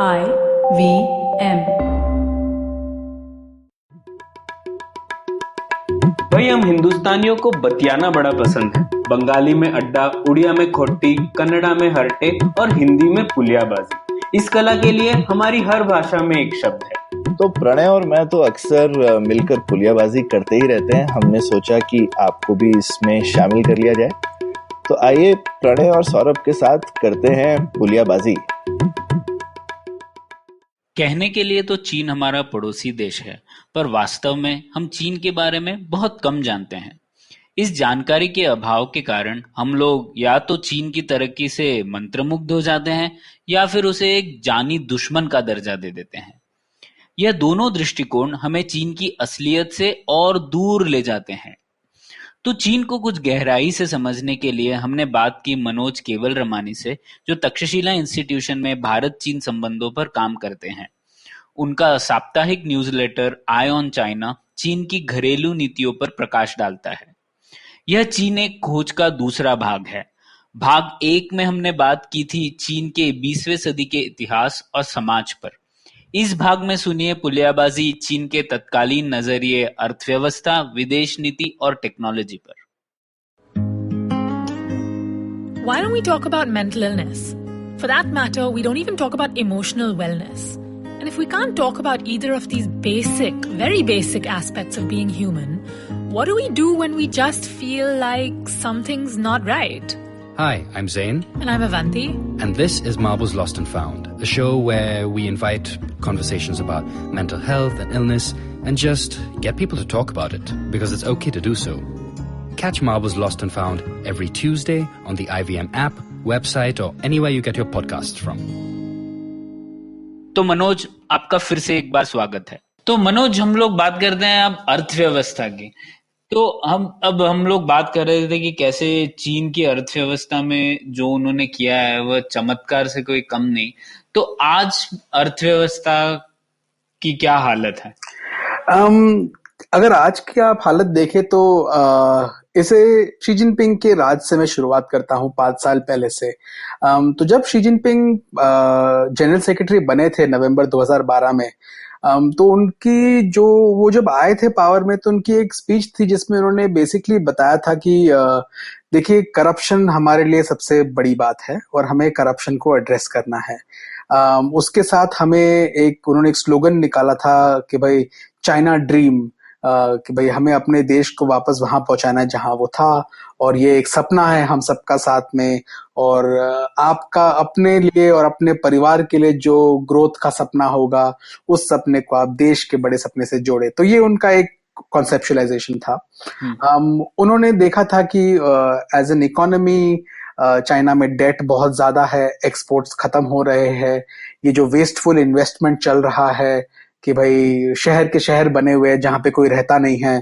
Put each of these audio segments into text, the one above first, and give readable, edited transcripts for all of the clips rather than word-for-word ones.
IVM। भाई हम हिंदुस्तानियों को बतियाना बड़ा पसंद है। बंगाली में अड्डा, उड़िया में खोट्टी, कन्नड़ा में हरटे और हिंदी में पुलियाबाजी। इस कला के लिए हमारी हर भाषा में एक शब्द है। तो प्रणय और मैं तो अक्सर मिलकर पुलियाबाजी करते ही रहते हैं। हमने सोचा कि आपको भी इसमें शामिल कर लिया जाए। तो आइए प्रणय और सौरभ के साथ करते हैं पुलियाबाजी। कहने के लिए तो चीन हमारा पड़ोसी देश है, पर वास्तव में हम चीन के बारे में बहुत कम जानते हैं। इस जानकारी के अभाव के कारण हम लोग या तो चीन की तरक्की से मंत्रमुग्ध हो जाते हैं या फिर उसे एक जानी दुश्मन का दर्जा दे देते हैं। यह दोनों दृष्टिकोण हमें चीन की असलियत से और दूर ले जाते हैं। तो चीन को कुछ गहराई से समझने के लिए हमने बात की मनोज केवल रमानी से, जो तक्षशिला इंस्टीट्यूशन में भारत चीन संबंधों पर काम करते हैं। उनका साप्ताहिक न्यूज़लेटर आई ऑन चाइना चीन की घरेलू नीतियों पर प्रकाश डालता है। यह चीन एक खोज का दूसरा भाग है। भाग 1 में हमने बात की थी चीन के 20वीं सदी के इतिहास और समाज पर। इस भाग में सुनिए पुलियाबाजी चीन के तत्कालीन नजरिए अर्थव्यवस्था, विदेश नीति और टेक्नोलॉजी पर। Why don't we talk about mental illness? For that matter, we don't even talk about emotional wellness. And if we can't talk about either of these basic, very basic aspects of being human, what do we do when we just feel like something's not right? Hi, I'm Zain. And I'm Avanti. And this is Marbles Lost and Found, a show where we invite conversations about mental health and illness and just get people to talk about it, because it's okay to do so. Catch Marbles Lost and Found every Tuesday on the IVM app, website or anywhere you get your podcasts from. तो मनोज, आपका फिर से एक बार स्वागत है। तो मनोज, हम लोग बात करते हैं अब अर्थव्यवस्था की। तो हम लोग बात कर रहे थे कि कैसे चीन की अर्थव्यवस्था में जो उन्होंने किया है वह चमत्कार से कोई कम नहीं। तो आज अर्थव्यवस्था की क्या हालत है? अगर आज की आप हालत देखें तो इसे शी जिनपिंग के राज से मैं शुरुआत करता हूं 5 साल पहले से। तो जब शी जिनपिंग जनरल सेक्रेटरी बने थे नवंबर 2012 में, तो उनकी वो जब आए थे पावर में, तो उनकी एक स्पीच थी जिसमें उन्होंने बेसिकली बताया था कि देखिए, करप्शन हमारे लिए सबसे बड़ी बात है और हमें करप्शन को एड्रेस करना है। उसके साथ उन्होंने एक स्लोगन निकाला था कि भाई चाइना ड्रीम, कि भाई हमें अपने देश को वापस वहां पहुंचाना है जहां वो था, और ये एक सपना है हम सबका साथ में, और आपका अपने लिए और अपने परिवार के लिए जो ग्रोथ का सपना होगा, उस सपने को आप देश के बड़े सपने से जोड़े। तो ये उनका एक कॉन्सेप्चुअलाइजेशन था। उन्होंने देखा था कि एज एन इकोनॉमी चाइना में डेट बहुत ज्यादा है, एक्सपोर्ट्स खत्म हो रहे हैं, ये जो वेस्टफुल इन्वेस्टमेंट चल रहा है कि भाई शहर के शहर बने हुए हैं जहां पे कोई रहता नहीं है,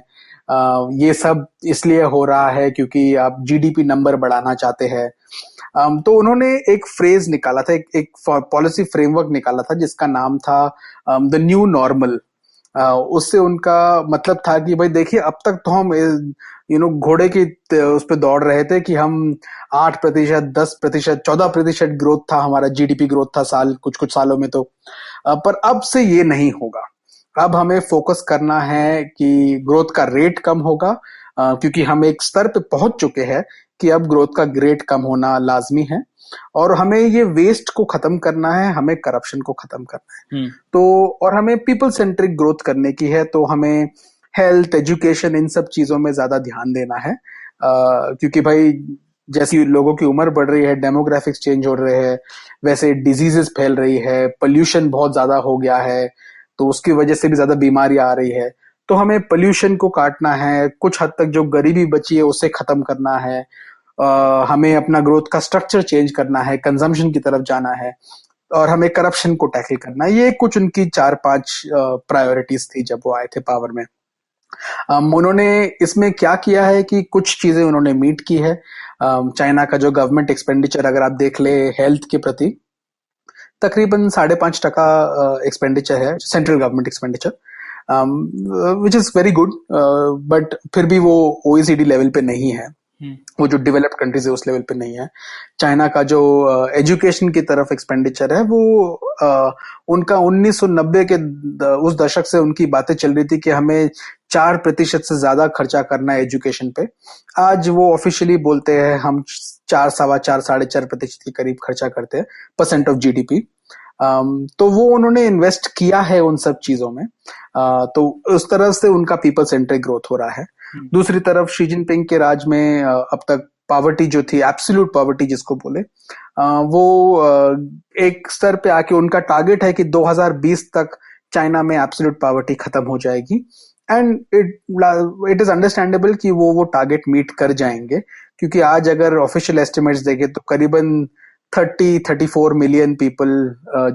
ये सब इसलिए हो रहा है क्योंकि आप जीडीपी नंबर बढ़ाना चाहते हैं। तो उन्होंने एक फ्रेज निकाला था, एक पॉलिसी फ्रेमवर्क निकाला था जिसका नाम था द न्यू नॉर्मल। उससे उनका मतलब था कि भाई देखिए, अब तक तो हम घोड़े की उस पे दौड़ रहे थे कि हम 8%, 10%, 14% ग्रोथ था हमारा, जीडीपी ग्रोथ था कुछ सालों में। तो पर अब से ये नहीं होगा। अब हमें फोकस करना है कि ग्रोथ का रेट कम होगा, क्योंकि हम एक स्तर पे पहुंच चुके हैं कि अब ग्रोथ का रेट कम होना लाजमी है, और हमें ये वेस्ट को खत्म करना है, हमें करप्शन को खत्म करना है। तो और हमें पीपल सेंट्रिक ग्रोथ करने की है, तो हमें हेल्थ, एजुकेशन, इन सब चीजों में ज्यादा ध्यान देना है, क्योंकि भाई जैसी लोगों की उम्र बढ़ रही है, डेमोग्राफिक्स चेंज हो रहे हैं, वैसे डिजीजेस फैल रही है, पोल्यूशन बहुत ज्यादा हो गया है, तो उसकी वजह से भी ज्यादा बीमारियां आ रही है। तो हमें पोल्यूशन को काटना है, कुछ हद तक जो गरीबी बची है उसे खत्म करना है, हमें अपना ग्रोथ का स्ट्रक्चर चेंज करना है, कंजम्पशन की तरफ जाना है, और हमें करप्शन को टैकल करना है। ये कुछ उनकी 4-5 प्रायोरिटीज थी जब वो आए थे पावर में। उन्होंने इसमें क्या किया है कि कुछ चीजें उन्होंने मीट की है। चाइना का जो गवर्नमेंट एक्सपेंडिचर अगर आप देख ले हेल्थ के प्रति, तकरीबन 5.5% एक्सपेंडिचर है, central government expenditure, which is very good, but फिर भी वो OECD लेवल पे नहीं है। वो जो डेवलप्ड कंट्रीज है उस लेवल पे नहीं है। चाइना का जो एजुकेशन की तरफ एक्सपेंडिचर है वो उनका 1990 के उस दशक से उनकी बातें चल रही थी कि हमें 4% से ज्यादा खर्चा करना है एजुकेशन पे। आज वो ऑफिशियली बोलते हैं हम 4, 4.25, 4.5% के करीब खर्चा करते हैं % ऑफ GDP। तो वो उन्होंने इन्वेस्ट किया है उन सब चीजों में। तो उस तरह से उनका पीपल सेंट्रिक ग्रोथ हो रहा है। दूसरी तरफ शी जिनपिंग के राज में अब तक पॉवर्टी जो थी, एब्सोल्यूट पॉवर्टी जिसको बोले, वो एक स्तर पे आके उनका टारगेट है कि 2020 तक चाइना में एब्सोल्यूट पॉवर्टी खत्म हो जाएगी। एंड इट इज अंडरस्टैंडेबल कि वो टारगेट मीट कर जाएंगे, क्योंकि आज अगर ऑफिशियल एस्टिमेट्स देखें तो करीबन 34 मिलियन पीपल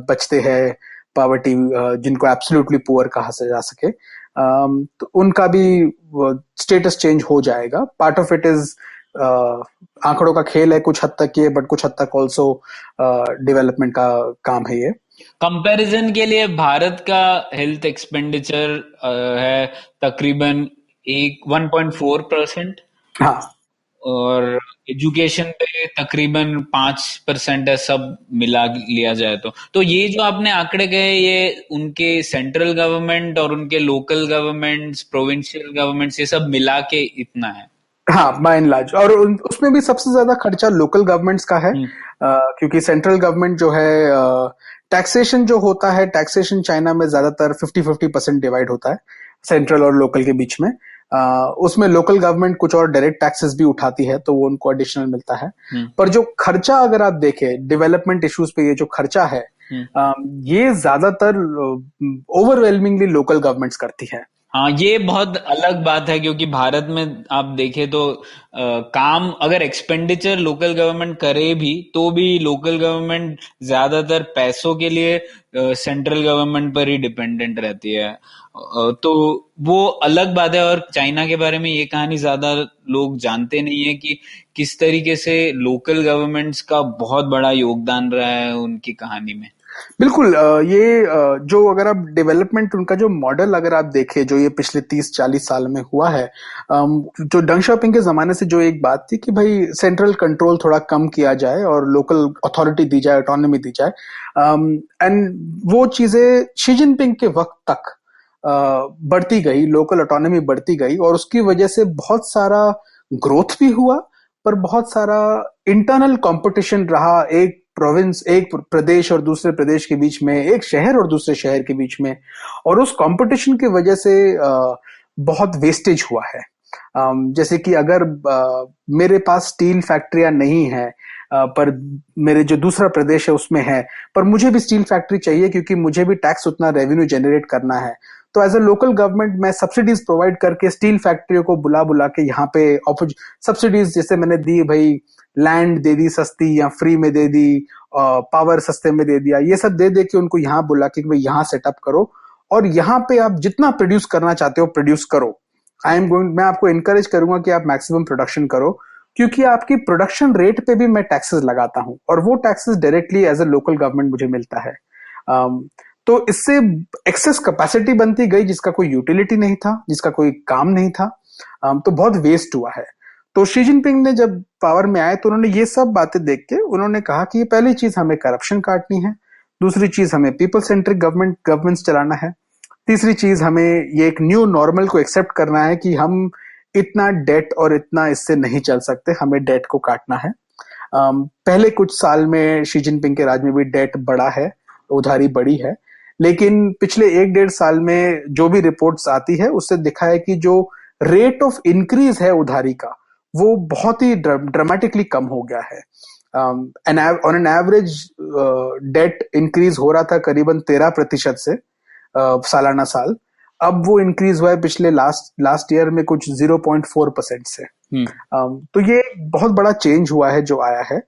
बचते हैं पॉवर्टी, जिनको एब्सोल्युटली पुअर कहा जा सके। तो उनका भी स्टेटस चेंज हो जाएगा। पार्ट ऑफ इट इज आंकड़ों का खेल है कुछ हद तक ये, बट कुछ हद तक ऑल्सो डेवलपमेंट का काम है ये। कंपैरिजन के लिए भारत का हेल्थ एक्सपेंडिचर है तकरीबन 1.4%। हाँ, और एजुकेशन पे तकरीबन 5% है, सब मिला लिया जाए तो ये जो आपने आंकड़े कहे ये उनके सेंट्रल गवर्नमेंट और उनके लोकल गवर्नमेंट्स, प्रोविंशियल गवर्नमेंट्स, ये सब मिला के इतना है। हाँ, बाय एंड लार्ज। और उसमें भी सबसे ज्यादा खर्चा लोकल गवर्नमेंट्स का है, क्योंकि सेंट्रल गवर्नमेंट जो है टैक्सेशन जो होता है, टैक्सेशन चाइना में ज्यादातर 50-50% डिवाइड होता है सेंट्रल और लोकल के बीच में। उसमें लोकल गवर्नमेंट कुछ और डायरेक्ट टैक्सेस भी उठाती है तो वो उनको एडिशनल मिलता है। पर जो खर्चा अगर आप देखें डेवलपमेंट इश्यूज पे, ये जो खर्चा है ये ज्यादातर ओवरवेलमिंगली लोकल गवर्नमेंट्स करती है। हाँ, ये बहुत अलग बात है, क्योंकि भारत में आप देखें तो काम अगर एक्सपेंडिचर लोकल गवर्नमेंट करे भी तो भी लोकल गवर्नमेंट ज्यादातर पैसों के लिए सेंट्रल गवर्नमेंट पर ही डिपेंडेंट रहती है। तो वो अलग बात है। और चाइना के बारे में ये कहानी ज्यादा लोग जानते नहीं है कि किस तरीके से लोकल गवर्नमेंट्स का बहुत बड़ा योगदान रहा है उनकी कहानी में। बिल्कुल। ये जो अगर आप डेवलपमेंट उनका जो मॉडल अगर आप देखें जो ये पिछले 30-40 साल में हुआ है, जो डंग शाओपिंग के जमाने से जो एक बात थी कि भाई सेंट्रल कंट्रोल थोड़ा कम किया जाए और लोकल अथॉरिटी दी जाए, ऑटोनॉमी दी जाए, एंड वो चीजें शी जिनपिंग के वक्त तक बढ़ती गई, लोकल ऑटोनॉमी बढ़ती गई और उसकी वजह से बहुत सारा ग्रोथ भी हुआ, पर बहुत सारा इंटरनल कंपटीशन रहा। एक प्रोविंस, एक प्रदेश और दूसरे प्रदेश के बीच में, एक शहर और दूसरे शहर के बीच में, और उस कंपटीशन की वजह से बहुत वेस्टेज हुआ है। जैसे कि अगर मेरे पास स्टील फैक्ट्रियां नहीं है पर मेरे जो दूसरा प्रदेश है उसमें है, पर मुझे भी स्टील फैक्ट्री चाहिए क्योंकि मुझे भी टैक्स उतना रेवेन्यू जनरेट करना है, तो एज अ लोकल गवर्नमेंट मैं सब्सिडीज प्रोवाइड करके स्टील फैक्ट्रियों को बुला बुला के यहाँ पे सब्सिडीज जैसे मैंने दी, भाई लैंड दे दी सस्ती या फ्री में दे दी, पावर सस्ते में दे दिया, ये सब दे दे के उनको यहाँ बुला के भाई यहाँ सेटअप करो और यहाँ पे आप जितना प्रोड्यूस करना चाहते हो प्रोड्यूस करो। मैं आपको इनकरेज करूंगा कि आप मैक्सिमम प्रोडक्शन करो, क्योंकि आपकी प्रोडक्शन रेट पे भी मैं टैक्सेस लगाता हूं और वो taxes directly as a local government मुझे मिलता है। तो इससे एक्सेस कैपेसिटी बनती गई जिसका कोई यूटिलिटी नहीं था, जिसका कोई काम नहीं था, तो बहुत वेस्ट हुआ है। तो शी जिनपिंग ने जब पावर में आए तो उन्होंने ये सब बातें देख के उन्होंने कहा कि ये पहली चीज हमें करप्शन काटनी है, दूसरी चीज हमें पीपल सेंट्रिक गवर्नमेंट्स चलाना है, तीसरी चीज हमें ये एक न्यू नॉर्मल को एक्सेप्ट करना है कि हम इतना डेट और इतना इससे नहीं चल सकते, हमें डेट को काटना है। पहले कुछ साल में शी जिनपिंग के राज में भी डेट बढ़ा है, उधारी बढ़ी है, लेकिन पिछले 1-1.5 साल में जो भी रिपोर्ट्स आती है उससे दिखा है कि जो रेट ऑफ इंक्रीज है उधारी का वो बहुत ही ड्रामेटिकली कम हो गया है। On an average debt increase हो रहा था करीबन 13% से सालाना साल, अब वो इंक्रीज हुआ है पिछले लास्ट ईयर में कुछ 0.4% से। तो ये बहुत बड़ा चेंज हुआ है जो आया है।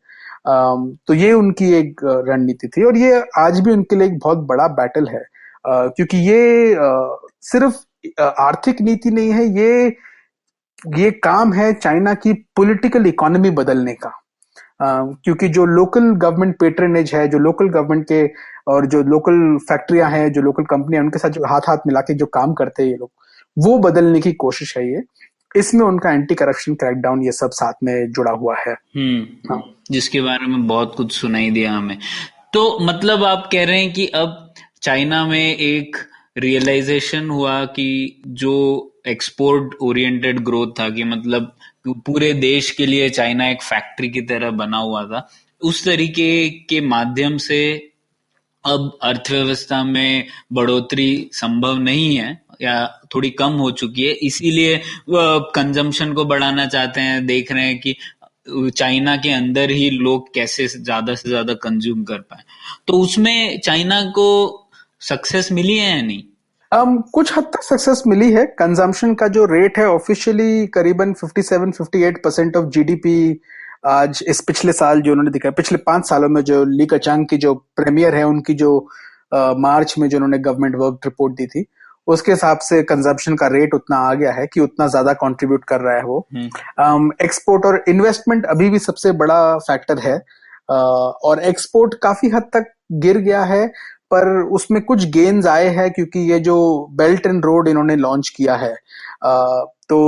तो ये उनकी एक रणनीति थी और ये आज भी उनके लिए एक बहुत बड़ा बैटल है, क्योंकि ये सिर्फ आर्थिक नीति नहीं है, ये काम है चाइना की पॉलिटिकल इकोनॉमी बदलने का। क्योंकि जो लोकल गवर्नमेंट पेट्रनेज है, जो लोकल गवर्नमेंट के और जो लोकल फैक्ट्रियां हैं, जो लोकल कंपनियां, उनके साथ जो हाथ हाथ मिला के जो काम करते हैं ये लोग, वो बदलने की कोशिश है ये। इसमें उनका एंटी करप्शन क्रैकडाउन ये सब साथ में जुड़ा हुआ है। हाँ। जिसके बारे में बहुत कुछ सुनाई दिया हमें। तो मतलब आप कह रहे हैं कि अब चाइना में एक रियलाइजेशन हुआ कि जो एक्सपोर्ट ओरिएंटेड ग्रोथ था, कि मतलब पूरे देश के लिए चाइना एक फैक्ट्री की तरह बना हुआ था, उस तरीके के माध्यम से अब अर्थव्यवस्था में बढ़ोतरी संभव नहीं है या थोड़ी कम हो चुकी है, इसीलिए कंजम्पशन को बढ़ाना चाहते हैं। देख रहे हैं कि चाइना के अंदर ही लोग कैसे ज्यादा से ज्यादा कंज्यूम कर पाए। तो उसमें चाइना को सक्सेस मिली है या नहीं? कुछ हद तक सक्सेस मिली है। कंजम्पशन का जो रेट है ऑफिशियली करीबन 57-58% ऑफ जीडीपी आज इस पिछले साल जो उन्होंने दिखाया, पिछले 5 सालों में जो ली कचांग की जो प्रीमियर है उनकी जो मार्च में जो उन्होंने गवर्नमेंट वर्क रिपोर्ट दी थी, उसके हिसाब से कंजम्पशन का रेट उतना आ गया है कि उतना ज्यादा कंट्रीब्यूट कर रहा है वो। एक्सपोर्ट और इन्वेस्टमेंट अभी भी सबसे बड़ा फैक्टर है, और एक्सपोर्ट काफी हद तक गिर गया है, पर उसमें कुछ गेन्स आए हैं क्योंकि ये जो बेल्ट एंड रोड इन्होंने लॉन्च किया है, तो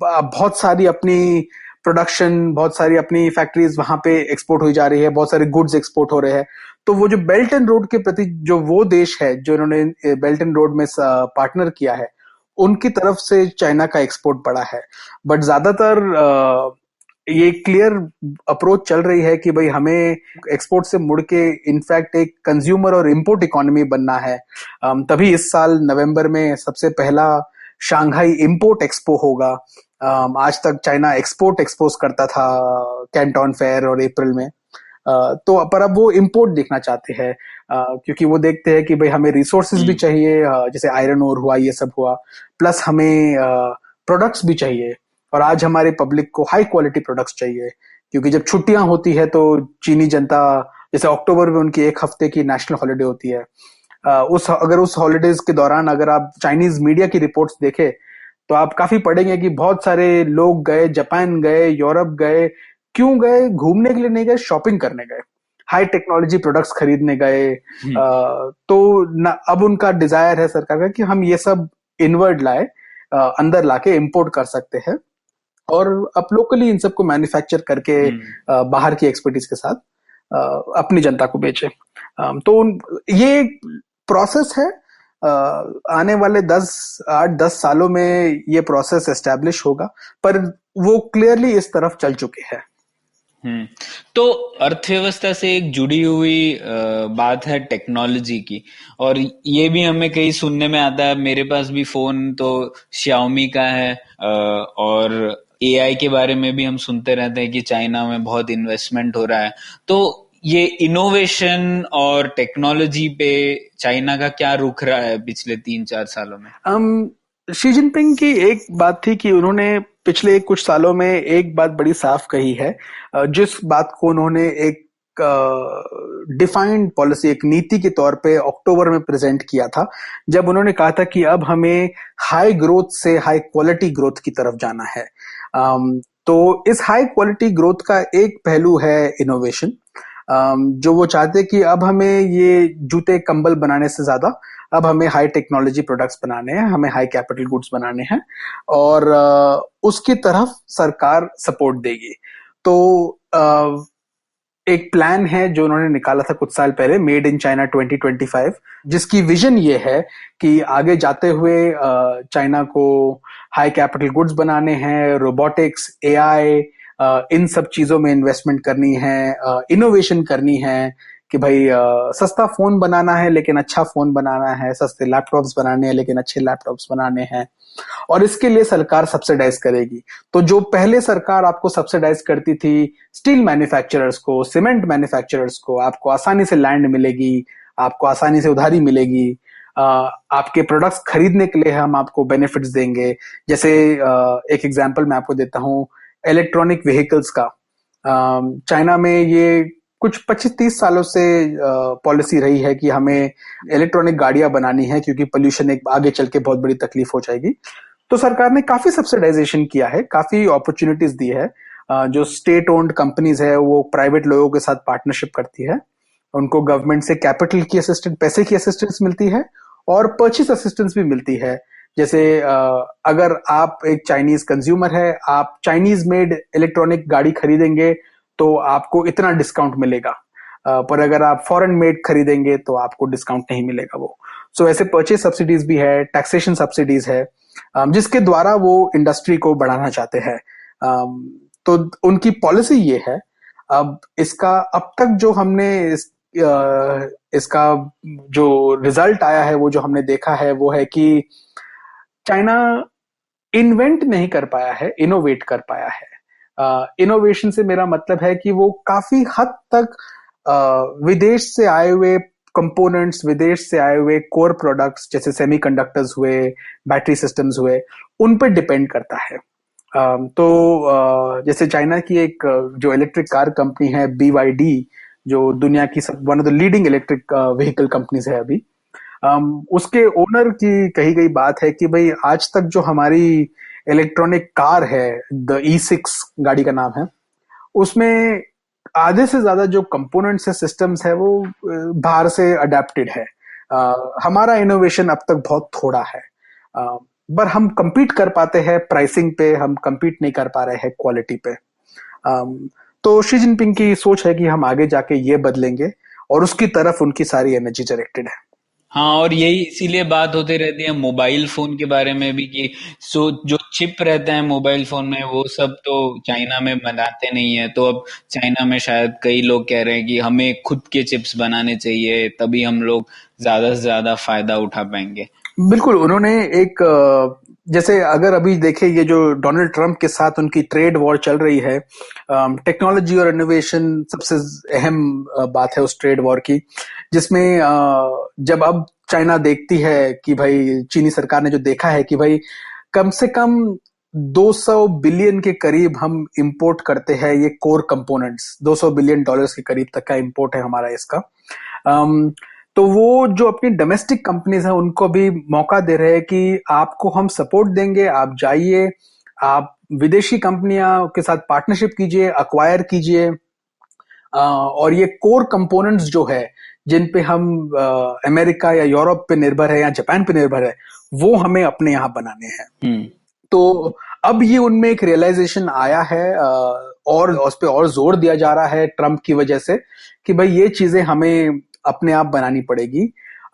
बहुत सारी अपनी प्रोडक्शन, बहुत सारी अपनी फैक्ट्रीज वहां पे एक्सपोर्ट हुई जा रही है, बहुत सारे गुड्स एक्सपोर्ट हो रहे हैं। तो वो जो बेल्ट एंड रोड के प्रति जो वो देश है जो इन्होंने बेल्ट एंड रोड में पार्टनर किया है, उनकी तरफ से चाइना का एक्सपोर्ट बढ़ा है। बट ज्यादातर ये क्लियर अप्रोच चल रही है कि भाई हमें एक्सपोर्ट से मुड़ के इनफैक्ट एक कंज्यूमर और इंपोर्ट इकोनॉमी बनना है। तभी इस साल नवंबर में सबसे पहला शांघाई इंपोर्ट एक्सपो होगा। आज तक चाइना एक्सपोर्ट एक्सपोज करता था कैंटोन फेयर और अप्रैल में, तो पर अब वो इंपोर्ट देखना चाहते हैं, क्योंकि वो देखते हैं कि भाई हमें रिसोर्सेज भी चाहिए, जैसे आयरन ओर हुआ, ये सब हुआ, प्लस हमें प्रोडक्ट्स भी चाहिए। और आज हमारे पब्लिक को हाई क्वालिटी प्रोडक्ट्स चाहिए, क्योंकि जब छुट्टियां होती है तो चीनी जनता, जैसे अक्टूबर में उनकी 1 हफ्ते की नेशनल हॉलिडे होती है, उस हॉलिडेज के दौरान अगर आप चाइनीज मीडिया की रिपोर्ट्स देखें तो आप काफी पढ़ेंगे कि बहुत सारे लोग गए, जापान गए, यूरोप गए। क्यों गए? घूमने के लिए नहीं गए, शॉपिंग करने गए, हाई टेक्नोलॉजी प्रोडक्ट्स खरीदने गए। तो अब उनका डिजायर है सरकार का कि हम ये सब इनवर्ड लाए, अंदर लाके इंपोर्ट कर सकते हैं और अब लोकली इन सबको मैन्युफैक्चर करके बाहर की एक्सपर्टीज के साथ अपनी जनता को बेचे। तो ये प्रोसेस है, आने वाले 8-10 सालों में ये प्रोसेस एस्टेब्लिश होगा, पर वो क्लियरली इस तरफ चल चुके हैं। तो अर्थव्यवस्था से एक जुड़ी हुई बात है टेक्नोलॉजी की, और ये भी हमें कहीं सुनने में आता है। मेरे पास भी फोन तो Xiaomi का है, और AI के बारे में भी हम सुनते रहते हैं कि चाइना में बहुत इन्वेस्टमेंट हो रहा है। तो ये इनोवेशन और टेक्नोलॉजी पे चाइना का क्या रुख रहा है पिछले 3-4 सालों में? शी जिनपिंग की एक बात थी कि उन्होंने पिछले कुछ सालों में एक बात बड़ी साफ कही है, जिस बात को उन्होंने एक डिफाइंड पॉलिसी, एक नीति के तौर पे अक्टूबर में प्रेजेंट किया था, जब उन्होंने कहा था कि अब हमें हाई ग्रोथ से हाई क्वालिटी ग्रोथ की तरफ जाना है। तो इस हाई क्वालिटी ग्रोथ का एक पहलू है इनोवेशन, जो वो चाहते कि अब हमें ये जूते कंबल बनाने से ज्यादा अब हमें हाई टेक्नोलॉजी प्रोडक्ट्स बनाने हैं, हमें हाई कैपिटल गुड्स बनाने हैं, और उसकी तरफ सरकार सपोर्ट देगी। तो एक प्लान है जो उन्होंने निकाला था कुछ साल पहले, मेड इन चाइना 2025, जिसकी विजन ये है कि आगे जाते हुए चाइना को हाई कैपिटल गुड्स बनाने हैं, रोबोटिक्स, AI, इन सब चीजों में इन्वेस्टमेंट करनी है, इनोवेशन करनी है कि भाई सस्ता फोन बनाना है लेकिन अच्छा फोन बनाना है, सस्ते लैपटॉप्स बनाने हैं लेकिन अच्छे लैपटॉप्स बनाने हैं, और इसके लिए सरकार सब्सिडाइज करेगी। तो जो पहले सरकार आपको सब्सिडाइज करती थी स्टील मैन्युफैक्चरर्स को, सीमेंट मैन्युफैक्चरर्स को, आपको आसानी से लैंड मिलेगी, आपको आसानी से उधारी मिलेगी, आपके प्रोडक्ट्स खरीदने के लिए हम आपको बेनिफिट्स देंगे। जैसे एक एग्जांपल मैं आपको देता हूं इलेक्ट्रॉनिक व्हीकल्स का। चाइना में ये कुछ 25-30 सालों से पॉलिसी रही है कि हमें इलेक्ट्रॉनिक गाड़ियां बनानी है क्योंकि पोल्यूशन एक आगे चल के बहुत बड़ी तकलीफ हो जाएगी। तो सरकार ने काफी सब्सिडाइजेशन किया है, काफी अपॉर्चुनिटीज दी है। जो स्टेट ओन्ड कंपनीज है वो प्राइवेट लोगों के साथ पार्टनरशिप करती है, उनको गवर्नमेंट से कैपिटल की असिस्टेंस, पैसे की असिस्टेंस मिलती है और परचेस असिस्टेंस भी मिलती है जैसे अगर आप एक चाइनीज कंज्यूमर है, आप चाइनीज मेड इलेक्ट्रॉनिक गाड़ी खरीदेंगे तो आपको इतना डिस्काउंट मिलेगा, पर अगर आप फॉरेन मेड खरीदेंगे तो आपको डिस्काउंट नहीं मिलेगा वो। सो ऐसे परचेज सब्सिडीज भी है, टैक्सेशन सब्सिडीज है, जिसके द्वारा वो इंडस्ट्री को बढ़ाना चाहते हैं। तो उनकी पॉलिसी ये है। अब इसका अब तक जो हमने इसका जो रिजल्ट आया है, वो जो हमने देखा है, वो है कि चाइना इन्वेंट नहीं कर पाया है, इनोवेट कर पाया है। इनोवेशन से मेरा मतलब है कि वो काफी हद तक विदेश से आए हुए कंपोनेंट्स, विदेश से आए हुए कोर प्रोडक्ट्स जैसे सेमीकंडक्टर्स हुए, बैटरी सिस्टम्स हुए, उन पर डिपेंड करता है। तो जैसे चाइना की एक जो इलेक्ट्रिक कार कंपनी है BYD, जो दुनिया की one of the leading electric vehicle companies है अभी, उसके ओनर की कही गई बात है कि भाई आज तक जो हमारी इलेक्ट्रॉनिक कार है, द E6 गाड़ी का नाम है, उसमें आधे से ज्यादा जो कंपोनेंट्स है, सिस्टम्स है, वो बाहर से अडेप्टेड है। हमारा इनोवेशन अब तक बहुत थोड़ा है, पर हम compete कर पाते हैं प्राइसिंग पे, हम compete नहीं कर पा रहे हैं क्वालिटी पे। तो शी जिनपिंग की सोच है कि हम आगे जाके ये बदलेंगे, और उसकी तरफ उनकी सारी एनर्जी डायरेक्टेड है। हाँ, और यही इसीलिए बात होती रहती है मोबाइल फोन के बारे में भी कि जो चिप रहते हैं मोबाइल फोन में, वो सब तो चाइना में बनाते नहीं है। तो अब चाइना में शायद कई लोग कह रहे हैं कि हमें खुद के चिप्स बनाने चाहिए, तभी हम लोग ज्यादा से ज्यादा फायदा उठा पाएंगे। बिल्कुल, उन्होंने एक जैसे अगर अभी देखें, ये जो डोनाल्ड ट्रंप के साथ उनकी ट्रेड वॉर चल रही है, टेक्नोलॉजी और इनोवेशन सबसे अहम बात है उस ट्रेड वॉर की, जिसमें जब अब चाइना देखती है कि भाई, चीनी सरकार ने जो देखा है कि भाई कम से कम 200 बिलियन के करीब हम इंपोर्ट करते हैं ये कोर कंपोनेंट्स, $200 बिलियन के करीब तक का इंपोर्ट है हमारा इसका। तो वो जो अपनी डोमेस्टिक कंपनीज हैं, उनको भी मौका दे रहे हैं कि आपको हम सपोर्ट देंगे, आप जाइए, आप विदेशी कंपनियां के साथ पार्टनरशिप कीजिए, अक्वायर कीजिए, और ये कोर कंपोनेंट्स जो है, जिन पे हम अमेरिका या यूरोप पे निर्भर है या जापान पे निर्भर है, वो हमें अपने यहाँ बनाने हैं। तो अब ये उनमें एक रियलाइजेशन आया है, और उस पे और जोर दिया जा रहा है ट्रम्प की वजह से कि भाई ये चीजें हमें अपने आप बनानी पड़ेगी।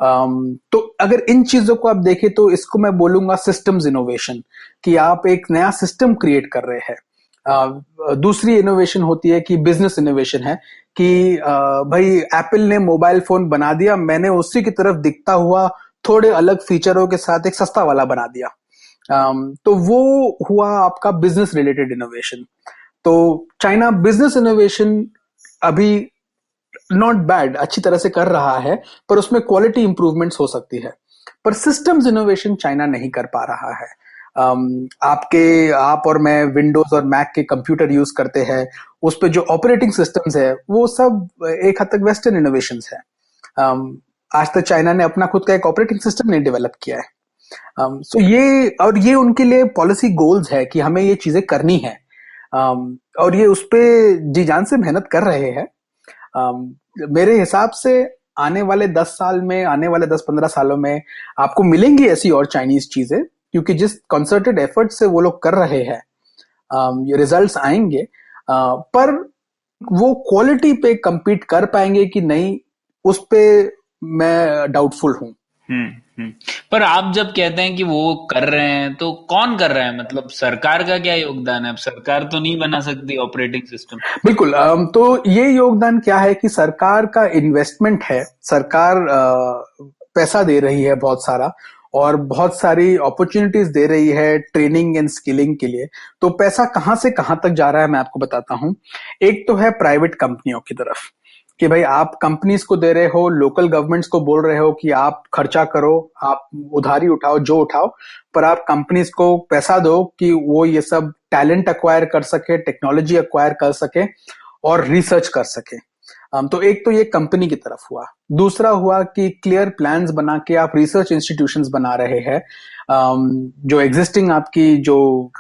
तो अगर इन चीजों को आप देखें तो इसको मैं बोलूंगा सिस्टम्स इनोवेशन, कि आप एक नया सिस्टम क्रिएट कर रहे हैं। दूसरी इनोवेशन होती है कि बिजनेस इनोवेशन है, कि भाई एप्पल ने मोबाइल फोन बना दिया, मैंने उसी की तरफ दिखता हुआ थोड़े अलग फीचरों के साथ एक सस्ता वाला बना दिया। तो वो हुआ आपका बिजनेस रिलेटेड इनोवेशन। तो चाइना बिजनेस इनोवेशन अभी नॉट बैड, अच्छी तरह से कर रहा है, पर उसमें क्वालिटी इंप्रूवमेंट्स हो सकती है। पर सिस्टम्स इनोवेशन चाइना नहीं कर पा रहा है। आप और मैं विंडोज और मैक के कंप्यूटर यूज करते हैं, उस पे जो ऑपरेटिंग सिस्टम्स है वो सब एक हद तक वेस्टर्न इनोवेशंस है। आज तक चाइना ने अपना खुद का एक ऑपरेटिंग सिस्टम नहीं डेवलप किया है। सो ये उनके लिए पॉलिसी गोल्स है कि हमें ये चीजें करनी है, और ये उस पे जी जान से मेहनत कर रहे हैं। मेरे हिसाब से आने वाले 10 साल में, आने वाले 10-15 सालों में आपको मिलेंगी ऐसी और चाइनीज चीजें, क्योंकि जिस कंसर्टेड एफर्ट से वो लोग कर रहे हैं, ये रिजल्ट्स आएंगे। पर वो क्वालिटी पे compete कर पाएंगे कि नहीं, उस पे मैं डाउटफुल हूं। पर आप जब कहते हैं कि वो कर रहे हैं, तो कौन कर रहा है? मतलब सरकार का क्या योगदान है? अब सरकार तो नहीं बना सकती ऑपरेटिंग सिस्टम। बिल्कुल, तो ये योगदान क्या है कि सरकार का इन्वेस्टमेंट है, सरकार पैसा दे रही है बहुत सारा, और बहुत सारी अपॉर्चुनिटीज दे रही है ट्रेनिंग एंड स्किलिंग के लिए। तो पैसा कहां से कहां तक जा रहा है मैं आपको बताता हूं। एक तो है प्राइवेट कंपनियों की तरफ, कि भाई आप कंपनीज को दे रहे हो, लोकल गवर्नमेंट्स को बोल रहे हो कि आप खर्चा करो, आप उधारी उठाओ, जो उठाओ, पर आप कंपनीज को पैसा दो कि वो ये सब टैलेंट अक्वायर कर सके, टेक्नोलॉजी अक्वायर कर सके और रिसर्च कर सके। तो एक तो ये कंपनी की तरफ हुआ। दूसरा हुआ कि क्लियर प्लान्स बना के आप रिसर्च इंस्टीट्यूशंस बना रहे हैं, जो एग्जिस्टिंग आपकी जो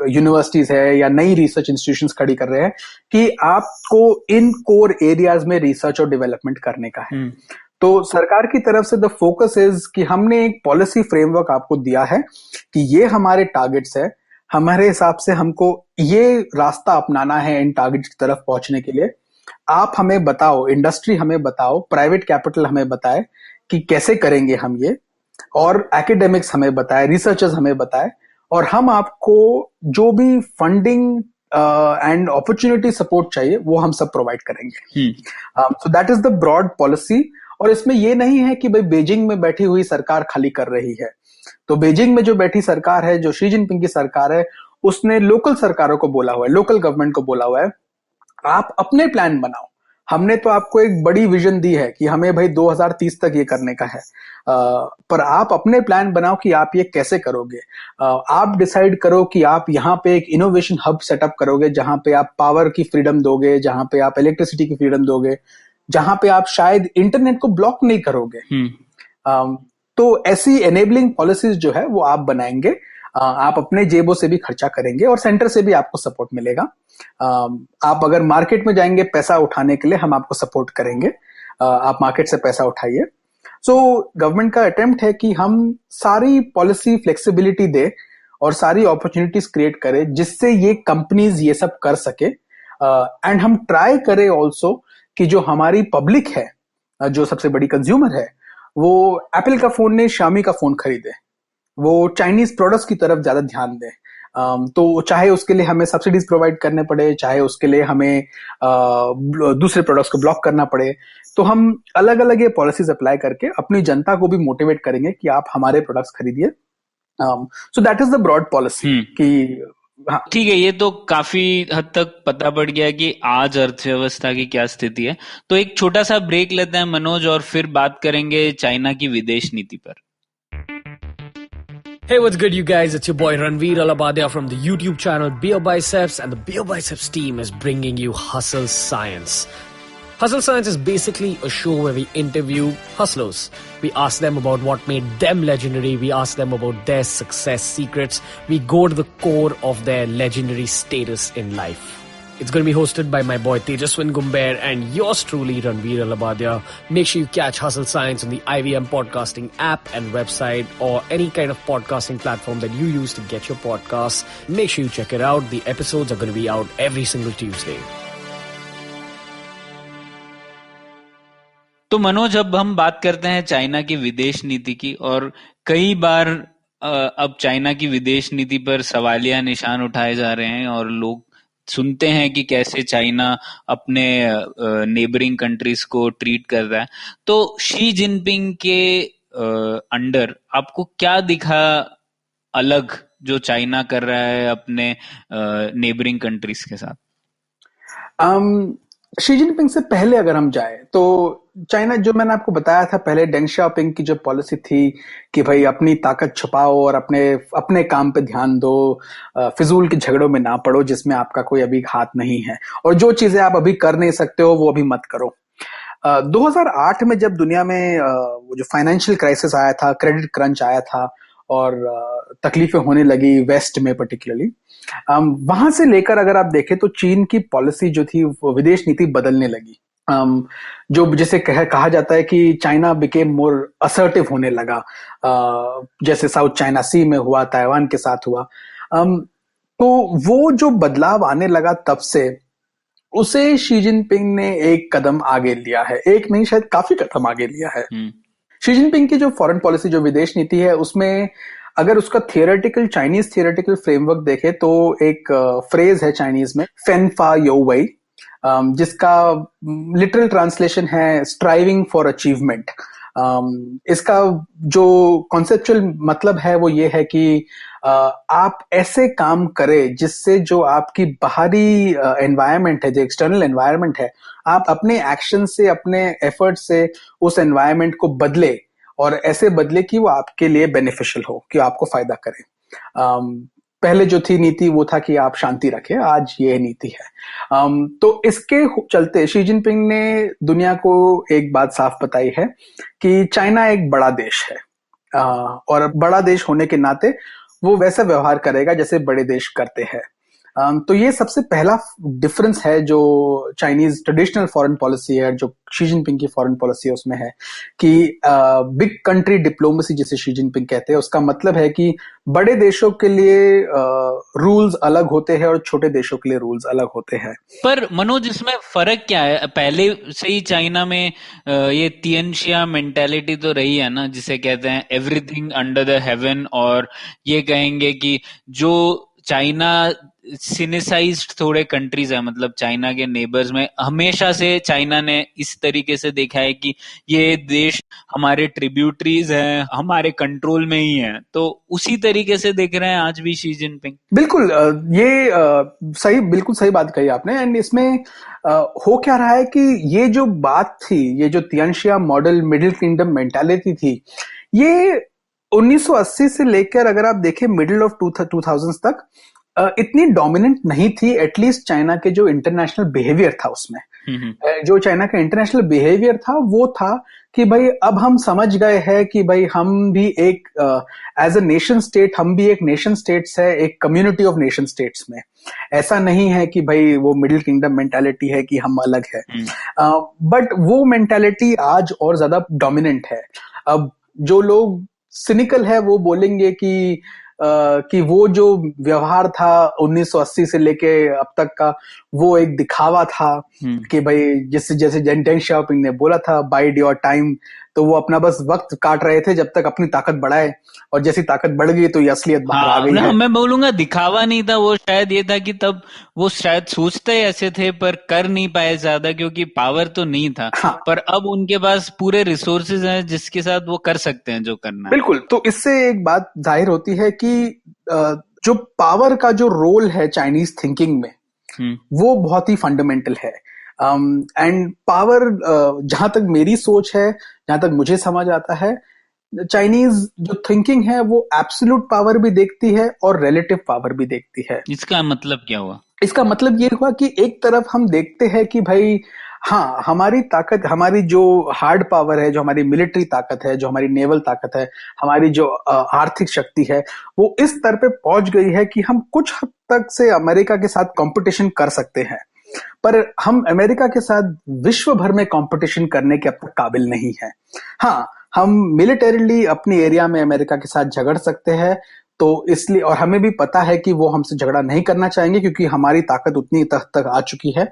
यूनिवर्सिटीज है या नई रिसर्च इंस्टीट्यूशंस खड़ी कर रहे हैं, कि आपको इन कोर एरियाज में रिसर्च और डेवलपमेंट करने का है। तो सरकार की तरफ से द फोकस इज कि हमने एक पॉलिसी फ्रेमवर्क आपको दिया है कि ये हमारे टारगेट्स है, हमारे हिसाब से हमको ये रास्ता अपनाना है इन टारगेट्स की तरफ पहुंचने के लिए। आप हमें बताओ, इंडस्ट्री हमें बताओ, प्राइवेट कैपिटल हमें बताए कि कैसे करेंगे हम ये, और एकेडमिक्स हमें बताए, रिसर्चर्स हमें बताए, और हम आपको जो भी फंडिंग एंड अपॉर्चुनिटी सपोर्ट चाहिए वो हम सब प्रोवाइड करेंगे। So that is the broad policy. और इसमें ये नहीं है कि भाई बीजिंग में बैठी हुई सरकार खाली कर रही है। तो बीजिंग में जो बैठी सरकार है, जो शी जिनपिंग की सरकार है, उसने लोकल सरकारों को बोला हुआ है, लोकल गवर्नमेंट को बोला हुआ है, आप अपने प्लान बनाओ। हमने तो आपको एक बड़ी विजन दी है कि हमें भाई 2030 तक ये करने का है, पर आप अपने प्लान बनाओ कि आप ये कैसे करोगे। आप डिसाइड करो कि आप यहाँ पे एक इनोवेशन हब सेटअप करोगे, जहां पे आप पावर की फ्रीडम दोगे, जहां पे आप इलेक्ट्रिसिटी की फ्रीडम दोगे, जहां पे आप शायद इंटरनेट को ब्लॉक नहीं करोगे। तो ऐसी एनेबलिंग पॉलिसीज जो है वो आप बनाएंगे। आप अपने जेबों से भी खर्चा करेंगे और सेंटर से भी आपको सपोर्ट मिलेगा। आप अगर मार्केट में जाएंगे पैसा उठाने के लिए, हम आपको सपोर्ट करेंगे। आप मार्केट से पैसा उठाइए। सो गवर्नमेंट का अटेम्प्ट है कि हम सारी पॉलिसी फ्लेक्सिबिलिटी दे और सारी अपॉर्चुनिटीज क्रिएट करें जिससे ये कंपनीज ये सब कर सके। एंड हम ट्राई करें ऑल्सो कि जो हमारी पब्लिक है, जो सबसे बड़ी कंज्यूमर है, वो एप्पल का फोन नहीं, शामी का फोन खरीदे, वो चाइनीज प्रोडक्ट्स की तरफ ज्यादा ध्यान दें। तो चाहे उसके लिए हमें सब्सिडीज प्रोवाइड करने पड़े, चाहे उसके लिए हमें दूसरे प्रोडक्ट्स को ब्लॉक करना पड़े, तो हम अलग अलग ये पॉलिसीज अप्लाई करके अपनी जनता को भी मोटिवेट करेंगे कि आप हमारे प्रोडक्ट्स खरीदिए। So that is the broad policy कि हाँ। ठीक है, ये तो काफी हद तक पता पड़ गया कि आज अर्थव्यवस्था की क्या स्थिति है। तो एक छोटा सा ब्रेक लेते हैं मनोज, और फिर बात करेंगे चाइना की विदेश नीति पर। Hey, what's good, you guys? It's your boy Ranveer Alabadia from the YouTube channel Beer Biceps, and the Beer Biceps team is bringing you Hustle Science. Hustle Science is basically a show where we interview hustlers. We ask them about what made them legendary. We ask them about their success secrets. We go to the core of their legendary status in life. It's going to be hosted by my boy Tejaswin Gumber and yours truly, Ranveer Alabadia. Make sure you catch Hustle Science on the IVM podcasting app and website, or any kind of podcasting platform that you use to get your podcasts. Make sure you check it out. The episodes are going to be out every single Tuesday. तो मनोज, अब हम बात करते हैं China की विदेश नीति की, और कई बार अब चाइना की विदेश नीति पर सवालिया निशान उठाए जा रहे हैं, और लोग सुनते हैं कि कैसे चाइना अपने नेबरिंग कंट्रीज को ट्रीट कर रहा है। तो शी जिनपिंग के अंडर आपको क्या दिखा अलग जो चाइना कर रहा है अपने नेबरिंग कंट्रीज के साथ? शी जिनपिंग से पहले अगर हम जाए तो चाइना, जो मैंने आपको बताया था पहले, डेंग शाओपिंग की जो पॉलिसी थी कि भाई अपनी ताकत छुपाओ और अपने काम पे ध्यान दो, फिजूल के झगड़ों में ना पड़ो जिसमें आपका कोई अभी हाथ नहीं है, और जो चीजें आप अभी कर नहीं सकते हो वो अभी मत करो। 2008 में जब दुनिया में वो जो फाइनेंशियल क्राइसिस आया था, क्रेडिट क्रंच आया था और तकलीफें होने लगी वेस्ट में पर्टिकुलरली, वहां से लेकर अगर आप देखें तो चीन की पॉलिसी जो थी वो विदेश नीति बदलने लगी। जो जैसे कहा जाता है कि चाइना बिकेम मोर असर्टिव होने लगा, जैसे साउथ चाइना सी में हुआ, ताइवान के साथ हुआ। तो वो जो बदलाव आने लगा तब से उसे शी जिनपिंग ने एक कदम आगे लिया है, एक नहीं शायद काफी कदम आगे लिया है। शी जिनपिंग की जो फॉरेन पॉलिसी, जो विदेश नीति है, उसमें अगर उसका चाइनीज थियोरेटिकल फ्रेमवर्क देखे तो एक फ्रेज है चाइनीज में, फेन फा यो वई, जिसका लिटरल ट्रांसलेशन है स्ट्राइविंग फॉर अचीवमेंट। इसका जो कॉन्सेप्चुअल मतलब है वो ये है कि आप ऐसे काम करें जिससे जो आपकी बाहरी एनवायरनमेंट है, जो एक्सटर्नल एनवायरनमेंट है, आप अपने एक्शन से, अपने एफर्ट से उस एनवायरनमेंट को बदले, और ऐसे बदले कि वो आपके लिए बेनिफिशियल हो, कि आपको फायदा करे। पहले जो थी नीति वो था कि आप शांति रखें, आज ये नीति है। तो इसके चलते शी जिनपिंग ने दुनिया को एक बात साफ बताई है कि चाइना एक बड़ा देश है, और बड़ा देश होने के नाते वो वैसा व्यवहार करेगा जैसे बड़े देश करते हैं। तो ये सबसे पहला डिफरेंस है जो चाइनीज ट्रेडिशनल फॉरेन पॉलिसी है, जो शी जिनपिंग की फॉरेन पॉलिसी है उसमें है कि बिग कंट्री डिप्लोमेसी जिसे शी जिनपिंग कहते हैं, उसका मतलब है कि बड़े देशों के लिए रूल्स अलग होते हैं और छोटे देशों के लिए रूल्स अलग होते हैं। पर मनोज, इसमें फर्क क्या है? पहले से ही चाइना में ये तियनशिया मेंटेलिटी तो रही है ना, जिसे कहते हैं एवरीथिंग अंडर द हेवन, और ये कहेंगे कि जो चाइना सिनेसाइज्ड थोड़े कंट्रीज है, मतलब चाइना के नेबर्स में हमेशा से चाइना ने इस तरीके से देखा है कि ये देश हमारे ट्रिब्यूटरीज हैं, हमारे कंट्रोल में ही है, तो उसी तरीके से देख रहे हैं आज भी शी जिनपिंग। बिल्कुल, ये बिल्कुल सही बात कही आपने। एंड इसमें हो क्या रहा है कि ये जो बात थी, ये जो तियनशिया मॉडल मिडिल किंगडम मेंटालिटी थी, ये 1980 से लेकर अगर आप देखें मिडिल ऑफ 2000s तक इतनी डोमिनेंट नहीं थी, एटलीस्ट चाइना के जो इंटरनेशनल बिहेवियर था उसमें। जो चाइना का इंटरनेशनल बिहेवियर था वो था कि भाई अब हम समझ गए हैं कि भाई हम भी एक एज अ नेशन स्टेट, हम भी एक नेशन स्टेट्स है, एक कम्युनिटी ऑफ नेशन स्टेट्स में। ऐसा नहीं है कि भाई वो मिडिल किंगडम मेंटालिटी है कि हम अलग है, बट वो मेंटालिटी आज और ज्यादा डोमिनेंट है। अब जो लोग सिनिकल है वो बोलेंगे कि वो जो व्यवहार था 1980 से लेके अब तक का, वो एक दिखावा था कि भाई जैसे डेंग शाओपिंग ने बोला था बाइड योर टाइम, तो वो अपना बस वक्त काट रहे थे जब तक अपनी ताकत बढ़ाए, और जैसी ताकत बढ़ गई तो ये असलियत बाहर आ गई है। मैं बोलूंगा दिखावा नहीं था वो, शायद ये था कि तब वो शायद सोचते ऐसे थे पर कर नहीं पाए ज्यादा, क्योंकि पावर तो नहीं था। हाँ। पर अब उनके पास पूरे रिसोर्सेज हैं जिसके साथ वो कर सकते हैं जो करना है। बिल्कुल, तो इससे एक बात जाहिर होती है कि जो पावर का जो रोल है चाइनीज थिंकिंग में, वो बहुत ही फंडामेंटल है। एंड पावर, जहां तक मेरी सोच है, जहां तक मुझे समझ आता है, चाइनीज जो थिंकिंग है वो एब्सोल्यूट पावर भी देखती है और रिलेटिव पावर भी देखती है। इसका मतलब क्या हुआ? इसका मतलब ये हुआ कि एक तरफ हम देखते हैं कि भाई हाँ, हमारी ताकत, हमारी जो हार्ड पावर है, जो हमारी मिलिट्री ताकत है, जो हमारी नेवल ताकत है, हमारी जो आर्थिक शक्ति है, वो इस स्तर पे पहुंच गई है कि हम कुछ हद तक से अमेरिका के साथ कंपटीशन कर सकते हैं, पर हम अमेरिका के साथ विश्व भर में कंपटीशन करने के अब तक काबिल नहीं है। हाँ, हम मिलिटरीली अपनी एरिया में अमेरिका के साथ झगड़ सकते हैं, तो इसलिए, और हमें भी पता है कि वो हमसे झगड़ा नहीं करना चाहेंगे क्योंकि हमारी ताकत उतनी तक आ चुकी है,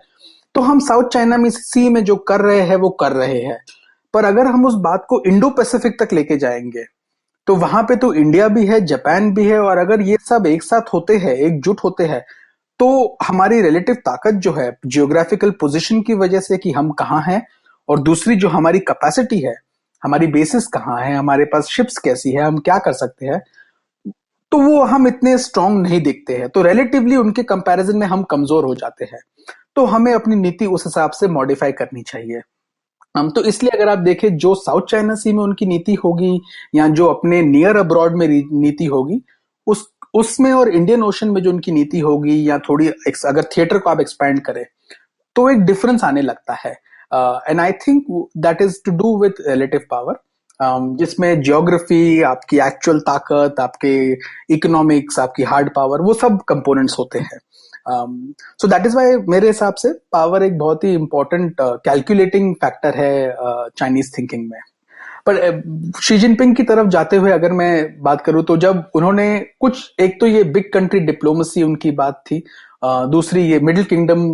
तो हम साउथ चाइना में सी में जो कर रहे हैं वो कर रहे हैं। पर अगर हम उस बात को इंडो पैसिफिक तक लेके जाएंगे तो वहां पे तो इंडिया भी है, जापान भी है, और अगर ये सब एक साथ होते हैं, एकजुट होते हैं, तो हमारी रिलेटिव ताकत जो है जियोग्राफिकल पोजीशन की वजह से कि हम कहाँ हैं, और दूसरी जो हमारी कैपेसिटी है, हमारी बेसिस कहाँ है, हमारे पास शिप्स कैसी है, हम क्या कर सकते हैं, तो वो हम इतने स्ट्रांग नहीं दिखते हैं। तो रिलेटिवली उनके कंपैरिजन में हम कमजोर हो जाते हैं, तो हमें अपनी नीति उस हिसाब से मॉडिफाई करनी चाहिए। तो इसलिए अगर आप देखें जो साउथ चाइना सी में उनकी नीति होगी या जो अपने नियर अब्रॉड में नीति होगी, उसमें और इंडियन ओशन में जो उनकी नीति होगी, या थोड़ी अगर थिएटर को आप एक्सपैंड करें तो एक डिफरेंस आने लगता है। And I think that is to do with relative power, जिसमें जियोग्राफी, आपकी एक्चुअल ताकत, आपके इकोनॉमिक्स, आपकी हार्ड पावर, वो सब कंपोनेंट्स होते हैं। सो दैट इज वाई मेरे हिसाब से पावर एक बहुत ही इंपॉर्टेंट कैलकुलेटिंग फैक्टर है चाइनीज थिंकिंग में। पर शी जिनपिंग की तरफ जाते हुए अगर मैं बात करूं तो जब उन्होंने कुछ, एक तो ये बिग कंट्री डिप्लोमेसी उनकी बात थी, दूसरी ये मिडिल किंगडम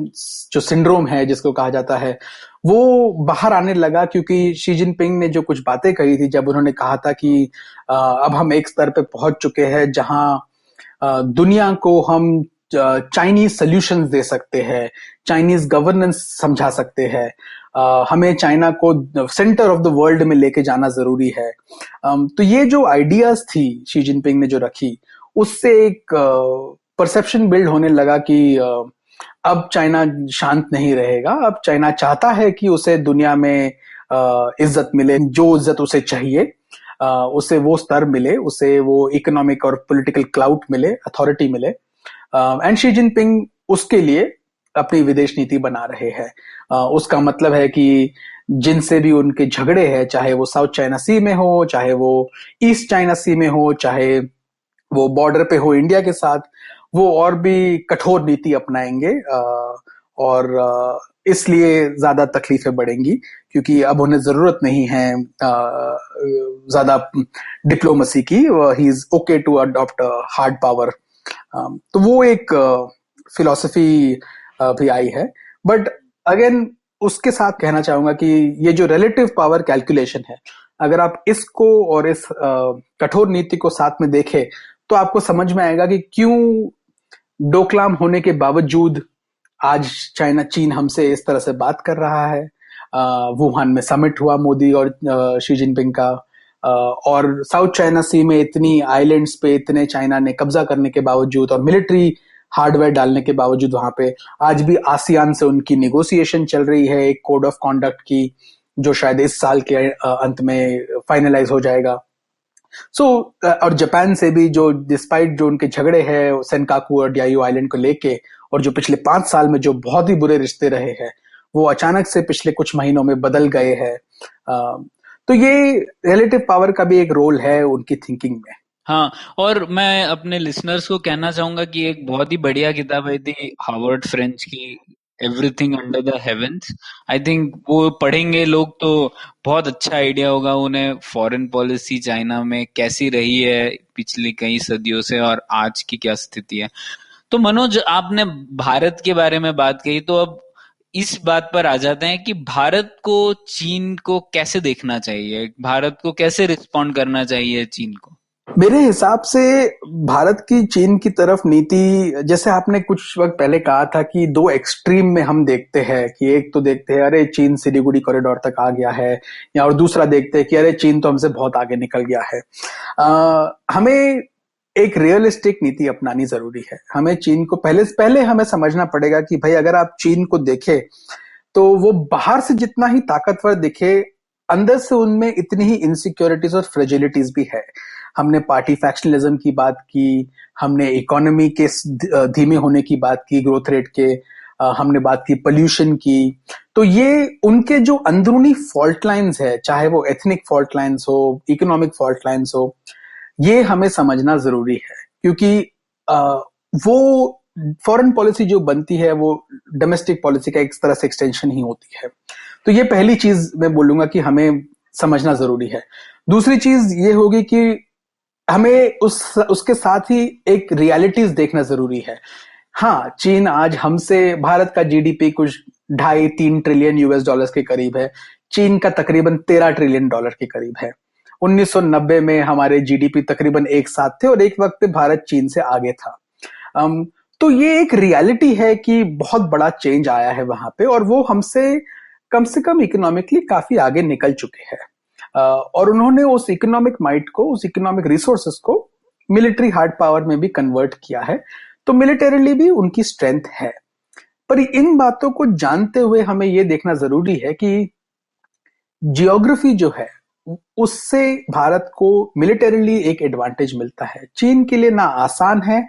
जो सिंड्रोम है जिसको कहा जाता है, वो बाहर आने लगा क्योंकि शी जिनपिंग ने जो कुछ बातें कही थी, जब उन्होंने कहा था कि अब हम एक स्तर पे पहुंच चुके हैं जहां दुनिया को हम चाइनीज सॉल्यूशंस दे सकते हैं, चाइनीज गवर्नेंस समझा सकते हैं, हमें चाइना को सेंटर ऑफ द वर्ल्ड में लेके जाना जरूरी है। तो ये जो आइडियाज थी शी जिनपिंग ने जो रखी, उससे एक परसेप्शन बिल्ड होने लगा कि अब चाइना शांत नहीं रहेगा, अब चाइना चाहता है कि उसे दुनिया में इज्जत मिले, जो इज्जत उसे चाहिए, उसे वो स्तर मिले, उसे वो इकोनॉमिक और पॉलिटिकल क्लाउट मिले, अथॉरिटी मिले, एंड शी जिनपिंग उसके लिए अपनी विदेश नीति बना रहे हैं। उसका मतलब है कि जिनसे भी उनके झगड़े हैं, चाहे वो साउथ चाइना सी में हो, चाहे वो ईस्ट चाइना सी में हो, चाहे वो बॉर्डर पे हो इंडिया के साथ, वो और भी कठोर नीति अपनाएंगे और इसलिए ज्यादा तकलीफें बढ़ेंगी, क्योंकि अब उन्हें जरूरत नहीं है ज्यादा डिप्लोमेसी की. He is okay to adopt hard power. तो वो एक फिलॉसफी भी आई है. बट अगेन उसके साथ कहना चाहूंगा कि ये जो रिलेटिव पावर कैलकुलेशन है, अगर आप इसको और इस कठोर नीति को साथ में देखें तो आपको समझ में आएगा कि क्यों डोकलाम होने के बावजूद आज चीन हमसे इस तरह से बात कर रहा है. वुहान में समिट हुआ मोदी और शी जिनपिंग का, और साउथ चाइना सी में इतनी आइलैंड्स पे इतने चाइना ने कब्जा करने के बावजूद और मिलिट्री हार्डवेयर डालने के बावजूद वहां पे आज भी आसियान से उनकी नेगोशिएशन चल रही है एक कोड ऑफ कॉन्डक्ट की, जो शायद इस साल के अंत में फाइनलाइज हो जाएगा. और जापान से भी जो डिस्पाइट जो उनके झगड़े हैं सेनकाकू और डियायू आइलैंड को लेके, और जो पिछले 5 साल में जो बहुत ही बुरे रिश्ते रहे हैं, वो अचानक से पिछले कुछ महीनों में बदल गए हैं. तो ये रिलेटिव पावर का भी एक रोल है उनकी थिंकिंग में. हाँ, और मैं अपने लिसनर्स को कहना चाहूंगा कि एक बहुत ही बढ़िया किताब आई थी हार्वर्ड फ्रेंच की, everything under the heavens. I think वो पढ़ेंगे लोग तो बहुत अच्छा आइडिया होगा उन्हें फॉरेन पॉलिसी चाइना में कैसी रही है पिछली कई सदियों से और आज की क्या स्थिति है. तो मनोज, आपने भारत के बारे में बात कही, तो अब इस बात पर आ जाते हैं कि भारत को चीन को कैसे देखना चाहिए, भारत को कैसे रिस्पॉन्ड करना चाहिए चीन को. मेरे हिसाब से भारत की चीन की तरफ नीति, जैसे आपने कुछ वक्त पहले कहा था कि 2 एक्सट्रीम में हम देखते हैं कि एक तो देखते हैं अरे चीन सिलीगुड़ी कॉरिडोर तक आ गया है, या और दूसरा देखते हैं कि अरे चीन तो हमसे बहुत आगे निकल गया है. हमें एक रियलिस्टिक नीति अपनानी जरूरी है. हमें चीन को पहले हमें समझना पड़ेगा कि भाई अगर आप चीन को देखें तो वो बाहर से जितना ही ताकतवर दिखे, अंदर से उनमें इतनी ही इनसिक्योरिटीज और फ्रेजिलिटीज भी है. हमने पार्टी फैक्शनलिज्म की बात की, हमने इकोनॉमी के धीमे होने की बात की, ग्रोथ रेट के, हमने बात की पोल्यूशन की. तो ये उनके जो अंदरूनी फॉल्ट लाइन्स है, चाहे वो एथनिक फॉल्ट लाइन्स हो, इकोनॉमिक फॉल्ट लाइन्स हो, ये हमें समझना जरूरी है. क्योंकि वो फॉरेन पॉलिसी जो बनती है वो डोमेस्टिक पॉलिसी का एक तरह से एक्सटेंशन ही होती है. तो ये पहली चीज मैं बोलूंगा कि हमें समझना जरूरी है. दूसरी चीज ये होगी कि हमें उसके साथ ही एक रियलिटीज देखना जरूरी है. हाँ, चीन आज हमसे, भारत का जीडीपी कुछ 2.5-3 ट्रिलियन यूएस डॉलर्स के करीब है. चीन का तकरीबन 13 ट्रिलियन डॉलर के करीब है. 1990 में हमारे जीडीपी तकरीबन एक साथ थे और एक वक्त पे भारत चीन से आगे था. तो ये एक रियलिटी है कि बहुत बड़ा चेंज आया है वहां पे, और वो हमसे कम से कम इकोनॉमिकली काफी आगे निकल चुके हैं. और उन्होंने उस इकोनॉमिक माइट को, उस इकोनॉमिक रिसोर्सेस को मिलिट्री हार्ड पावर में भी कन्वर्ट किया है. तो मिलिटरीली भी उनकी स्ट्रेंथ है. पर इन बातों को जानते हुए हमें यह देखना जरूरी है कि जियोग्राफी जो है उससे भारत को मिलिटरीली एक एडवांटेज मिलता है. चीन के लिए ना आसान है,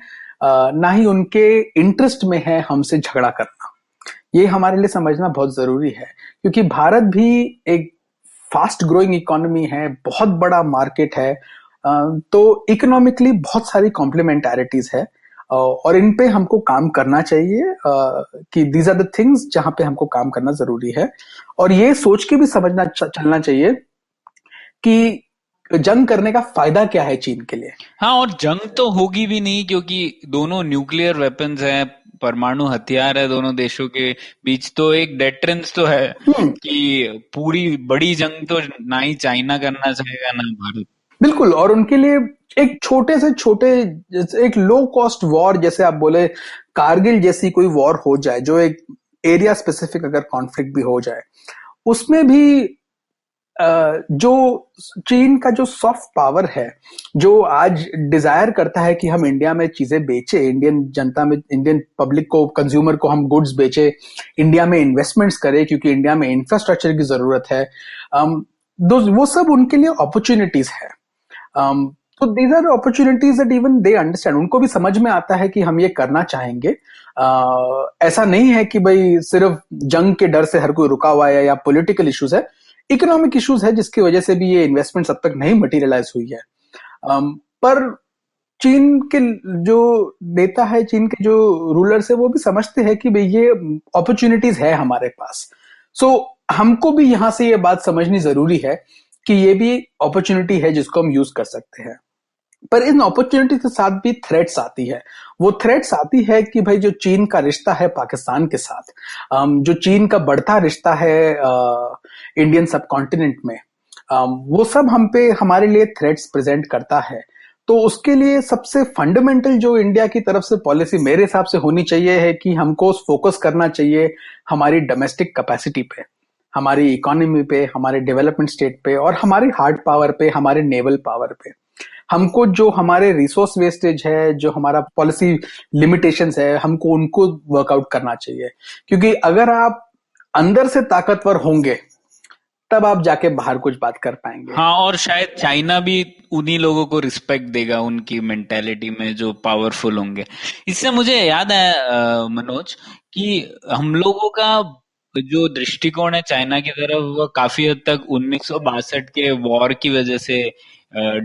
ना ही उनके इंटरेस्ट में है हमसे झगड़ा करना. ये हमारे लिए समझना बहुत जरूरी है, क्योंकि भारत भी एक फास्ट ग्रोइंग इकोनॉमी है, बहुत बड़ा मार्केट है. तो इकोनॉमिकली बहुत सारी कॉम्प्लीमेंटैरिटीज है, और इन पे हमको काम करना चाहिए कि दीज आर द थिंग्स जहां पे हमको काम करना जरूरी है. और ये सोच के भी समझना चलना चाहिए कि जंग करने का फायदा क्या है चीन के लिए. हाँ, और जंग तो होगी भी नहीं, क्योंकि दोनों न्यूक्लियर वेपन्स हैं, परमाणु हथियार है दोनों देशों के बीच. तो एक डेटरेंस तो है कि पूरी बड़ी जंग तो ना ही चाइना करना चाहेगा ना भारत. बिल्कुल. और उनके लिए एक छोटे से छोटे, एक लो कॉस्ट वॉर, जैसे आप बोले कारगिल जैसी कोई वॉर हो जाए, जो एक एरिया स्पेसिफिक अगर कॉन्फ्लिक्ट भी हो जाए, उसमें भी जो चीन का जो सॉफ्ट पावर है, जो आज डिजायर करता है कि हम इंडिया में चीजें बेचे, इंडियन जनता में, इंडियन पब्लिक को, कंज्यूमर को हम गुड्स बेचे, इंडिया में इन्वेस्टमेंट्स करें क्योंकि इंडिया में इंफ्रास्ट्रक्चर की जरूरत है, वो सब उनके लिए अपॉर्चुनिटीज है. तो these are opportunities that even they understand. उनको भी समझ में आता है कि हम ये करना चाहेंगे. ऐसा नहीं है कि भाई सिर्फ जंग के डर से हर कोई रुका हुआ है या पॉलिटिकल इश्यूज है, इकोनॉमिक इश्यूज है जिसकी वजह से भी ये इन्वेस्टमेंट अब तक नहीं मटेरियलाइज हुई है. पर चीन के जो नेता है, चीन के जो रूलर्स है, वो भी समझते हैं कि भाई ये अपॉर्चुनिटीज है हमारे पास। सो हमको भी यहां से ये बात समझनी जरूरी है कि ये भी अपॉर्चुनिटी है जिसको हम यूज कर सकते हैं। पर इन अपॉर्चुनिटी के साथ भी थ्रेट्स आती है। वो थ्रेट्स आती है कि भाई जो चीन का रिश्ता है पाकिस्तान के साथ, जो चीन का बढ़ता रिश्ता है इंडियन सब कॉन्टिनेंट में, वो सब हम पे हमारे लिए थ्रेट्स प्रेजेंट करता है। तो उसके लिए सबसे फंडामेंटल जो इंडिया की तरफ से पॉलिसी मेरे हिसाब से होनी चाहिए है कि हमको फोकस करना चाहिए हमारी डोमेस्टिक कैपेसिटी पे, हमारी इकोनॉमी पे, हमारे डेवलपमेंट स्टेट पे, और हमारी हार्ड पावर पे, हमारे नेवल पावर पे। हमको जो हमारे रिसोर्स वेस्टेज है, जो हमारा पॉलिसी लिमिटेशंस है, हमको उनको वर्कआउट करना चाहिए। क्योंकि अगर आप अंदर से ताकतवर होंगे तब आप जाके बाहर कुछ बात कर पाएंगे। हाँ, और शायद चाइना भी उन्हीं लोगों को रिस्पेक्ट देगा उनकी मेंटेलिटी में जो पावरफुल होंगे। इससे मुझे याद है मनोज, कि हम लोगों का जो दृष्टिकोण है चाइना की तरफ, वो काफी हद तक 1962 के वॉर की वजह से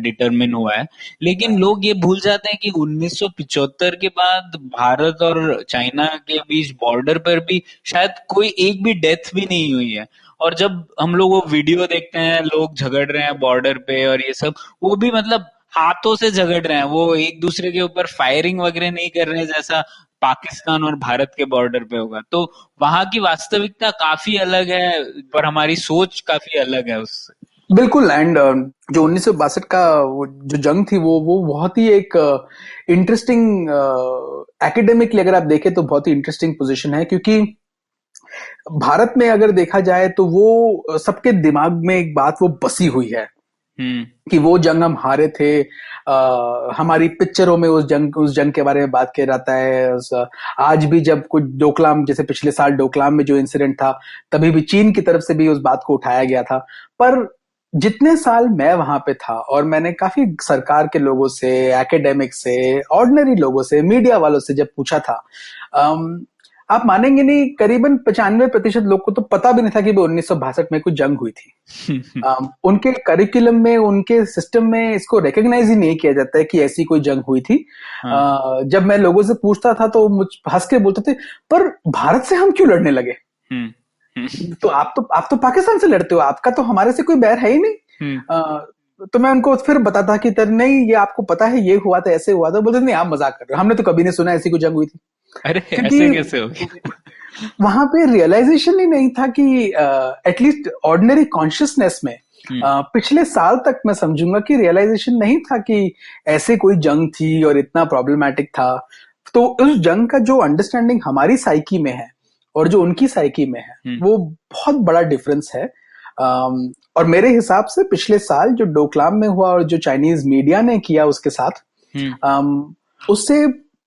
डिटरमिन हुआ है। लेकिन लोग ये भूल जाते हैं कि 1975 के बाद भारत और चाइना के बीच बॉर्डर पर भी शायद कोई एक भी डेथ भी नहीं हुई है। और जब हम लोग वो वीडियो देखते हैं, लोग झगड़ रहे हैं बॉर्डर पे और ये सब, वो भी मतलब हाथों से झगड़ रहे हैं, वो एक दूसरे के ऊपर फायरिंग वगैरह नहीं कर रहे हैं जैसा पाकिस्तान और भारत के बॉर्डर पे होगा। तो वहां की वास्तविकता काफी अलग है, पर हमारी सोच काफी अलग है उससे। बिल्कुल। एंड जो 1962 का जो जंग थी, वो बहुत ही एक इंटरेस्टिंग, एकेडमिकली अगर आप देखें तो बहुत ही इंटरेस्टिंग पोजीशन है। क्योंकि भारत में अगर देखा जाए तो वो सबके दिमाग में एक बात वो बसी हुई है कि वो जंग हम हारे थे। हमारी पिक्चरों में उस जंग के बारे में बात किया जाता है। आज भी जब कुछ डोकलाम, जैसे पिछले साल डोकलाम में जो इंसिडेंट था, तभी भी चीन की तरफ से भी उस बात को उठाया गया था। पर जितने साल मैं वहां पे था और मैंने काफी सरकार के लोगों से, एकेडमिक से, ऑर्डिनरी लोगों से, मीडिया वालों से जब पूछा था, आप मानेंगे नहीं, करीबन 95% लोग को तो पता भी नहीं था कि 1962 में कुछ जंग हुई थी। उनके करिकुलम में, उनके सिस्टम में इसको रिकॉग्नाइज ही नहीं किया जाता है कि ऐसी कोई जंग हुई थी। जब मैं लोगों से पूछता था तो मुझ हंस के बोलते थे, पर भारत से हम क्यों लड़ने लगे? तो आप तो पाकिस्तान से लड़ते हो, आपका तो हमारे से कोई बैर है ही नहीं। तो मैं उनको फिर बताता कि नहीं, ये आपको पता है, ये हुआ था, ऐसे हुआ था। बोलते नहीं, आप मजाक कर रहे हो, हमने तो कभी नहीं सुना ऐसी कोई जंग हुई थी। अरे ऐसे कैसे हो गया? वहां पे रियलाइजेशन ही नहीं था कि एटलीस्ट ऑर्डिनरी कॉन्शियसनेस में पिछले साल तक मैं समझूंगा कि रियलाइजेशन नहीं था कि ऐसे कोई जंग थी और इतना प्रॉब्लमैटिक था। तो उस जंग का जो अंडरस्टैंडिंग हमारी साइकी में है और जो उनकी साइकी में है, वो बहुत बड़ा डिफरेंस है। और मेरे हिसाब से पिछले साल जो डोकलाम में हुआ और जो चाइनीज मीडिया ने किया उसके साथ, उससे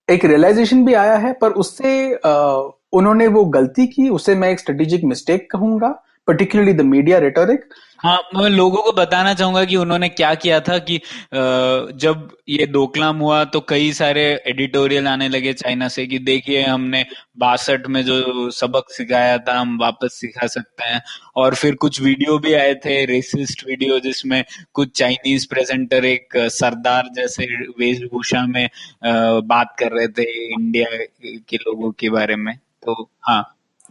एक रियलाइजेशन भी आया है। पर उससे उन्होंने वो गलती की, उसे मैं एक स्ट्रेटेजिक मिस्टेक कहूंगा, पर्टिकुलरली द मीडिया रेटोरिक। हाँ, मैं लोगों को बताना चाहूंगा कि उन्होंने क्या किया था कि जब ये डोकलाम हुआ तो कई सारे एडिटोरियल आने लगे चाइना से कि देखिए, हमने 62 में जो सबक सिखाया था हम वापस सिखा सकते हैं। और फिर कुछ वीडियो भी आए थे, रेसिस्ट वीडियो, जिसमें कुछ चाइनीज प्रेजेंटर एक सरदार जैसे वेशभूषा में बात कर रहे थे इंडिया के लोगों के बारे में। तो हाँ,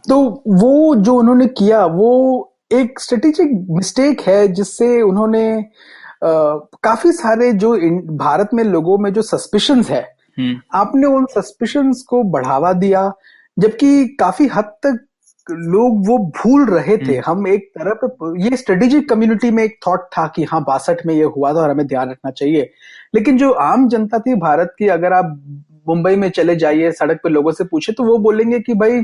तो वो जो उन्होंने किया वो एक स्ट्रेटेजिक मिस्टेक है, जिससे उन्होंने काफी सारे जो भारत में लोगों में जो सस्पिशंस है, आपने उन सस्पिशंस को बढ़ावा दिया। जबकि काफी हद तक लोग वो भूल रहे थे। हम एक तरफ, ये स्ट्रेटेजिक कम्युनिटी में एक थॉट था कि हाँ 62 में ये हुआ था और हमें ध्यान रखना चाहिए। लेकिन जो आम जनता थी भारत की, अगर आप मुंबई में चले जाइए, सड़क पे लोगों से पूछे तो वो बोलेंगे कि भाई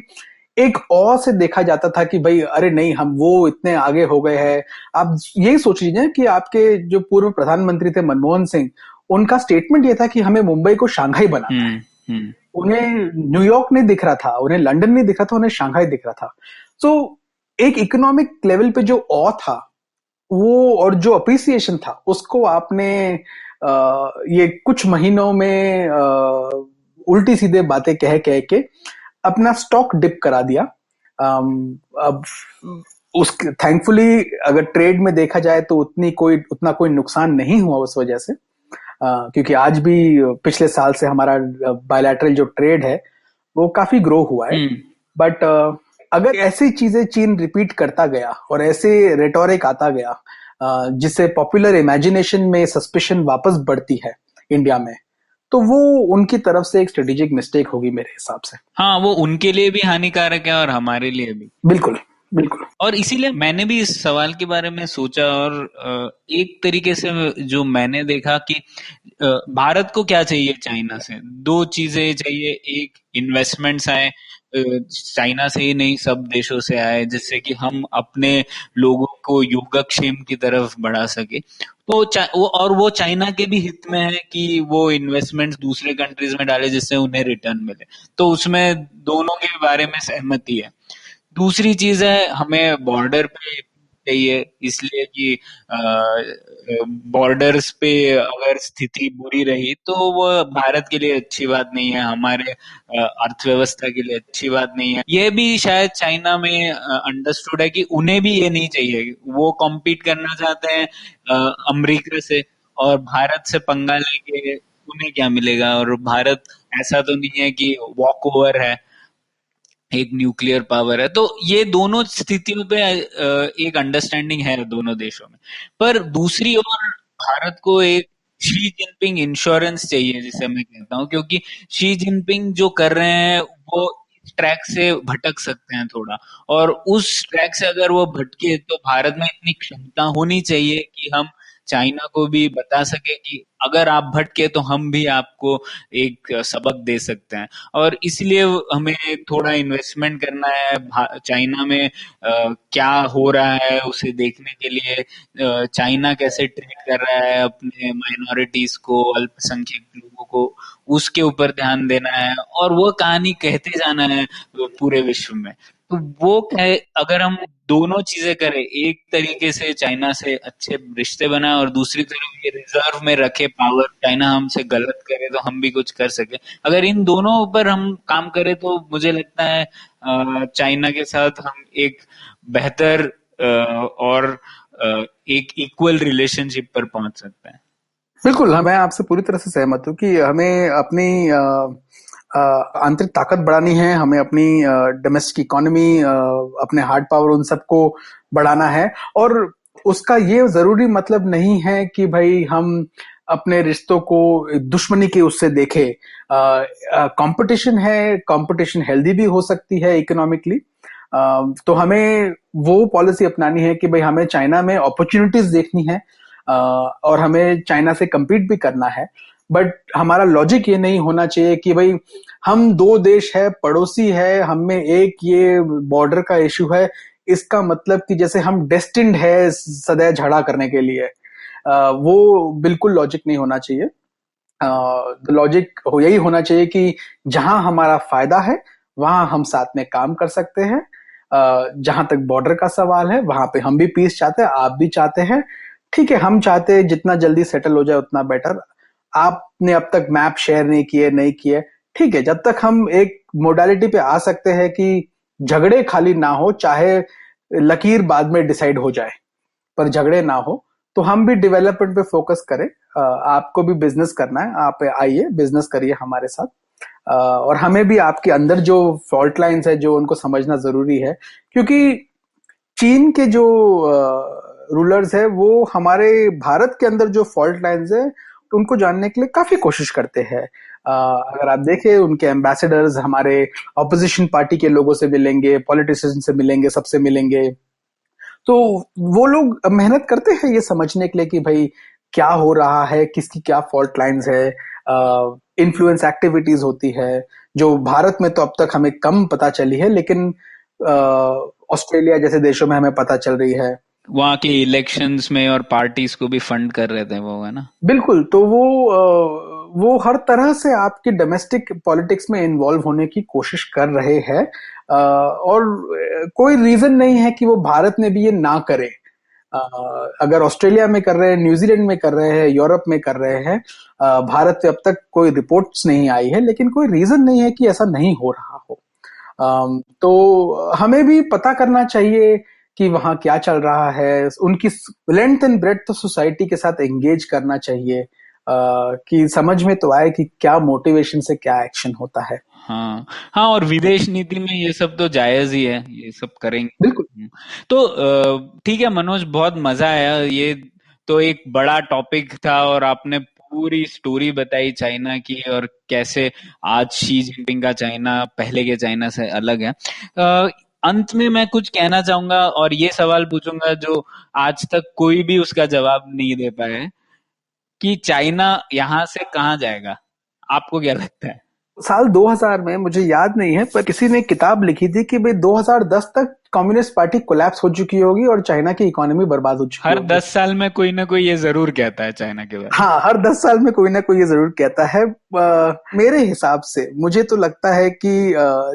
एक और से देखा जाता था कि भाई अरे नहीं, हम वो इतने आगे हो गए हैं। आप यही सोच लीजिए कि आपके जो पूर्व प्रधानमंत्री थे मनमोहन सिंह, उनका स्टेटमेंट ये था कि हमें मुंबई को शंघाई बनाना है। उन्हें न्यूयॉर्क नहीं दिख रहा था, उन्हें लंदन नहीं दिख रहा था, उन्हें शंघाई दिख रहा था। सो एक इकोनॉमिक लेवल पे जो ऑ था वो, और जो अप्रिसिएशन था, उसको आपने ये कुछ महीनों में उल्टी सीधे बातें कह के अपना स्टॉक डिप करा दिया। अब उस थैंकफुली अगर ट्रेड में देखा जाए तो उतना कोई नुकसान नहीं हुआ उस वजह से। क्योंकि आज भी पिछले साल से हमारा बायलैटरल जो ट्रेड है वो काफी ग्रो हुआ है। बट अगर ऐसी चीजें चीन रिपीट करता गया और ऐसे रेटोरिक आता गया जिससे पॉपुलर इमेजिनेशन में सस्पिशन वापस बढ़ती है इंडिया में, तो वो उनकी तरफ से एक स्ट्रेटेजिक मिस्टेक होगी मेरे हिसाब से। हाँ, वो उनके लिए भी हानिकारक है और हमारे लिए भी। बिल्कुल बिल्कुल। और इसीलिए मैंने भी इस सवाल के बारे में सोचा और एक तरीके से जो मैंने देखा कि भारत को क्या चाहिए चाइना से, दो चीजें चाहिए। एक, इन्वेस्टमेंट्स आए चाइना से ही नहीं सब देशों से आए, जिससे कि हम अपने लोगों को योगक्षेम की तरफ बढ़ा सके। तो वो चाइना के भी हित में है कि वो इन्वेस्टमेंट्स दूसरे कंट्रीज में डाले जिससे उन्हें रिटर्न मिले, तो उसमें दोनों के बारे में सहमति है। दूसरी चीज है, हमें बॉर्डर पे चाहिए, इसलिए कि बॉर्डर्स पे अगर स्थिति बुरी रही तो वो भारत के लिए अच्छी बात नहीं है, हमारे अर्थव्यवस्था के लिए अच्छी बात नहीं है। ये भी शायद चाइना में अंडरस्टूड है कि उन्हें भी ये नहीं चाहिए। वो कॉम्पीट करना चाहते हैं अमेरिका से, और भारत से पंगा लेके उन्हें क्या मिलेगा। और भारत ऐसा तो नहीं है कि वॉक ओवर है, एक न्यूक्लियर पावर है। तो ये दोनों स्थितियों पे एक अंडरस्टैंडिंग है दोनों देशों में। पर दूसरी ओर भारत को एक शी जिनपिंग इंश्योरेंस चाहिए, जिसे मैं कहता हूँ, क्योंकि शी जिनपिंग जो कर रहे हैं वो इस ट्रैक से भटक सकते हैं थोड़ा, और उस ट्रैक से अगर वो भटके तो भारत में इतनी क्षमता होनी चाहिए कि हम चाइना को भी बता सके कि अगर आप भटके तो हम भी आपको एक सबक दे सकते हैं। और इसलिए हमें थोड़ा इन्वेस्टमेंट करना है चाइना में, क्या हो रहा है उसे देखने के लिए, चाइना कैसे ट्रीट कर रहा है अपने माइनॉरिटीज को, अल्पसंख्यक लोगों को, उसके ऊपर ध्यान देना है और वो कहानी कहते जाना है पूरे विश्व में। तो वो अगर हम दोनों चीजें करें, एक तरीके से चाइना से अच्छे रिश्ते बनाए और दूसरी तरफ ये रिजर्व में रखे पावर, चाइना हमसे गलत करे तो हम भी कुछ कर सके, अगर इन दोनों ऊपर हम काम करें तो मुझे लगता है चाइना के साथ हम एक बेहतर और एक इक्वल रिलेशनशिप पर पहुंच सकते हैं। बिल्कुल, मैं आपसे पूरी तरह से सहमत हूँ कि हमें अपनी आंतरिक ताकत बढ़ानी है, हमें अपनी डोमेस्टिक इकोनॉमी, अपने हार्ड पावर, उन सबको बढ़ाना है। और उसका ये जरूरी मतलब नहीं है कि भाई हम अपने रिश्तों को दुश्मनी के उससे देखें। कंपटीशन है, कंपटीशन हेल्दी भी हो सकती है इकोनॉमिकली। तो हमें वो पॉलिसी अपनानी है कि भाई हमें चाइना में अपॉर्चुनिटीज देखनी है और हमें चाइना से compete भी करना है। बट हमारा लॉजिक ये नहीं होना चाहिए कि भाई हम दो देश है, पड़ोसी है, हमें एक ये बॉर्डर का इश्यू है, इसका मतलब कि जैसे हम डेस्टिन्ड है सदैव झगड़ा करने के लिए। वो बिल्कुल लॉजिक नहीं होना चाहिए। लॉजिक यही होना चाहिए कि जहां हमारा फायदा है वहां हम साथ में काम कर सकते हैं। जहां तक बॉर्डर का सवाल है वहां पे हम भी पीस चाहते हैं, आप भी चाहते हैं, ठीक है। हम चाहते हैं जितना जल्दी सेटल हो जाए उतना बेटर। आपने अब तक मैप शेयर नहीं किए, ठीक है। जब तक हम एक मोडालिटी पे आ सकते हैं कि झगड़े खाली ना हो, चाहे लकीर बाद में डिसाइड हो जाए पर झगड़े ना हो, तो हम भी डेवलपमेंट पे फोकस करें। आपको भी बिजनेस करना है, आप आइए बिजनेस करिए हमारे साथ। और हमें भी आपके अंदर जो फॉल्ट लाइंस है जो उनको समझना जरूरी है, क्योंकि चीन के जो रूलर्स है वो हमारे भारत के अंदर जो फॉल्ट लाइंस है उनको जानने के लिए काफी कोशिश करते हैं। अगर आप देखें उनके एम्बेसडर्स हमारे ऑपोजिशन पार्टी के लोगों से मिलेंगे, पॉलिटिशियन से मिलेंगे, सबसे मिलेंगे, तो वो लोग मेहनत करते हैं ये समझने के लिए कि भाई क्या हो रहा है, किसकी क्या फॉल्ट लाइंस है। इन्फ्लुएंस एक्टिविटीज होती है जो भारत में तो अब तक हमें कम पता चली है, लेकिन ऑस्ट्रेलिया जैसे देशों में हमें पता चल रही है। वहां के इलेक्शंस में और पार्टीज को भी फंड कर रहे थे वो, है ना। बिल्कुल, तो वो हर तरह से आपके डोमेस्टिक पॉलिटिक्स में इन्वॉल्व होने की कोशिश कर रहे हैं। और कोई रीजन नहीं है कि वो भारत में भी ये ना करे। अगर ऑस्ट्रेलिया में कर रहे हैं, न्यूजीलैंड में कर रहे हैं, यूरोप में कर रहे हैं, भारत में अब तक कोई रिपोर्ट्स नहीं आई है, लेकिन कोई रीजन नहीं है कि ऐसा नहीं हो रहा हो। तो हमें भी पता करना चाहिए कि वहां क्या चल रहा है, उनकी length and breadth of society के साथ एंगेज करना चाहिए। कि समझ में तो आए कि क्या मोटिवेशन से क्या एक्शन होता है। हाँ हाँ, और विदेश नीति में ये सब तो जायज ही है, ये सब करेंगे। बिल्कुल। तो ठीक है मनोज, बहुत मजा आया। ये तो एक बड़ा टॉपिक था और आपने पूरी स्टोरी बताई चाइना की, और कैसे आज शी जिनपिंग का चाइना पहले के चाइना से अलग है। अंत में मैं कुछ कहना चाहूंगा और ये सवाल पूछूंगा जो आज तक कोई भी उसका जवाब नहीं दे पाया है, कि चाइना यहाँ से कहाँ जाएगा? आपको क्या लगता है? साल 2000 में, मुझे याद नहीं है, पर किसी ने किताब लिखी थी कि भाई 2010 तक कम्युनिस्ट पार्टी कोलैप्स हो चुकी होगी और चाइना की इकोनॉमी बर्बाद हो चुकी हर होगी। 10 साल में कोई ना कोई ये जरूर कहता है चाइना के बारे में। हाँ, हर 10 साल में कोई ना कोई ये जरूर कहता है। मेरे हिसाब से मुझे तो लगता है कि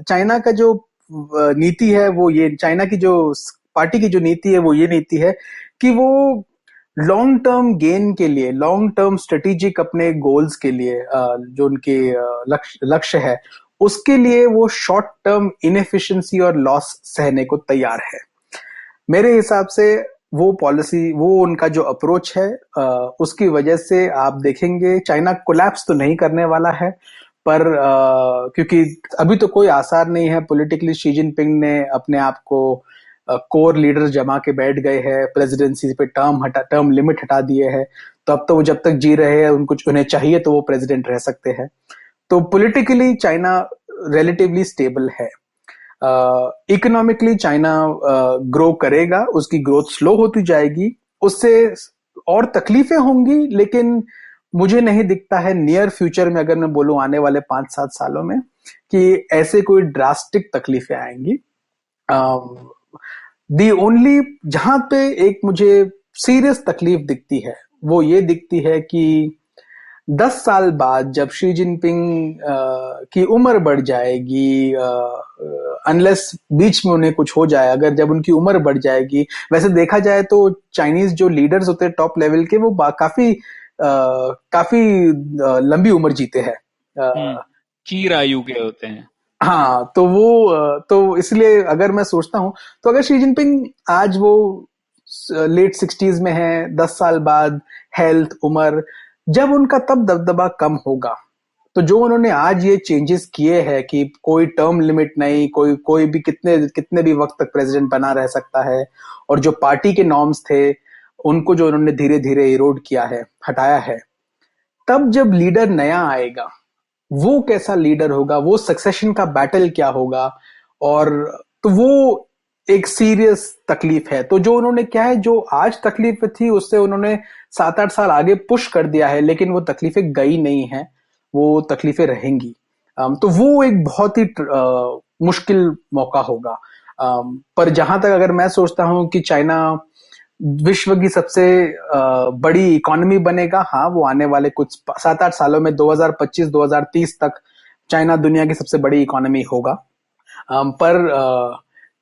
चाइना का जो नीति है वो ये, चाइना की जो पार्टी की जो नीति है वो ये नीति है कि वो लॉन्ग टर्म गेन के लिए, लॉन्ग टर्म स्ट्रेटेजिक अपने गोल्स के लिए, जो उनके लक्ष्य है, उसके लिए वो शॉर्ट टर्म इनएफिशिएंसी और लॉस सहने को तैयार है। मेरे हिसाब से वो पॉलिसी, वो उनका जो अप्रोच है, उसकी वजह से आप देखेंगे चाइना कोलैप्स तो नहीं करने वाला है, पर क्योंकि अभी तो कोई आसार नहीं है पॉलिटिकली। शी जिनपिंग ने अपने आप को कोर लीडर जमा के बैठ गए हैं, प्रेसिडेंसी पे टर्म लिमिट हटा दिए है, तो अब तो वो जब तक जी रहे हैं उन्हें चाहिए तो वो प्रेसिडेंट रह सकते हैं। तो पॉलिटिकली चाइना रिलेटिवली स्टेबल है। इकोनॉमिकली चाइना ग्रो करेगा, उसकी ग्रोथ स्लो होती जाएगी, उससे और तकलीफें होंगी, लेकिन मुझे नहीं दिखता है नियर फ्यूचर में, अगर मैं बोलूं आने वाले 5-7 सालों में, कि ऐसे कोई ड्रास्टिक तकलीफें आएंगी। दी ओनली जहां पे एक मुझे सीरियस तकलीफ दिखती है वो ये दिखती है कि 10 साल बाद जब शी जिनपिंग की उम्र बढ़ जाएगी, अनलेस बीच में उन्हें कुछ हो जाए, अगर जब उनकी उम्र बढ़ जाएगी, वैसे देखा जाए तो चाइनीज जो लीडर्स होते हैं टॉप लेवल के, वो काफी लंबी उम्र जीते हैं, चीर आयु के होते हैं। हाँ, तो वो तो इसलिए अगर मैं सोचता हूं, तो अगर शी जिनपिंग आज वो लेट 60s में है, 10 साल बाद हेल्थ, उम्र, जब उनका तब दबदबा कम होगा, तो जो उन्होंने आज ये चेंजेस किए हैं कि कोई टर्म लिमिट नहीं, कोई भी कितने भी वक्त तक प्रेसिडेंट बना रह सकता है, और जो पार्टी के नॉर्म्स थे उनको जो उन्होंने धीरे धीरे इरोड किया है, हटाया है, तब जब लीडर नया आएगा वो कैसा लीडर होगा, वो सक्सेशन का बैटल क्या होगा, और तो वो एक सीरियस तकलीफ है। तो जो उन्होंने क्या है, जो आज तकलीफ थी उससे उन्होंने 7-8 साल आगे पुश कर दिया है, लेकिन वो तकलीफें गई नहीं है, वो तकलीफें रहेंगी। तो वो एक बहुत ही मुश्किल मौका होगा। पर जहां तक अगर मैं सोचता हूं कि चाइना विश्व की सबसे बड़ी इकोनॉमी बनेगा, हाँ, वो आने वाले कुछ 7-8 सालों में 2025-2030 तक चाइना दुनिया की सबसे बड़ी इकोनॉमी होगा। पर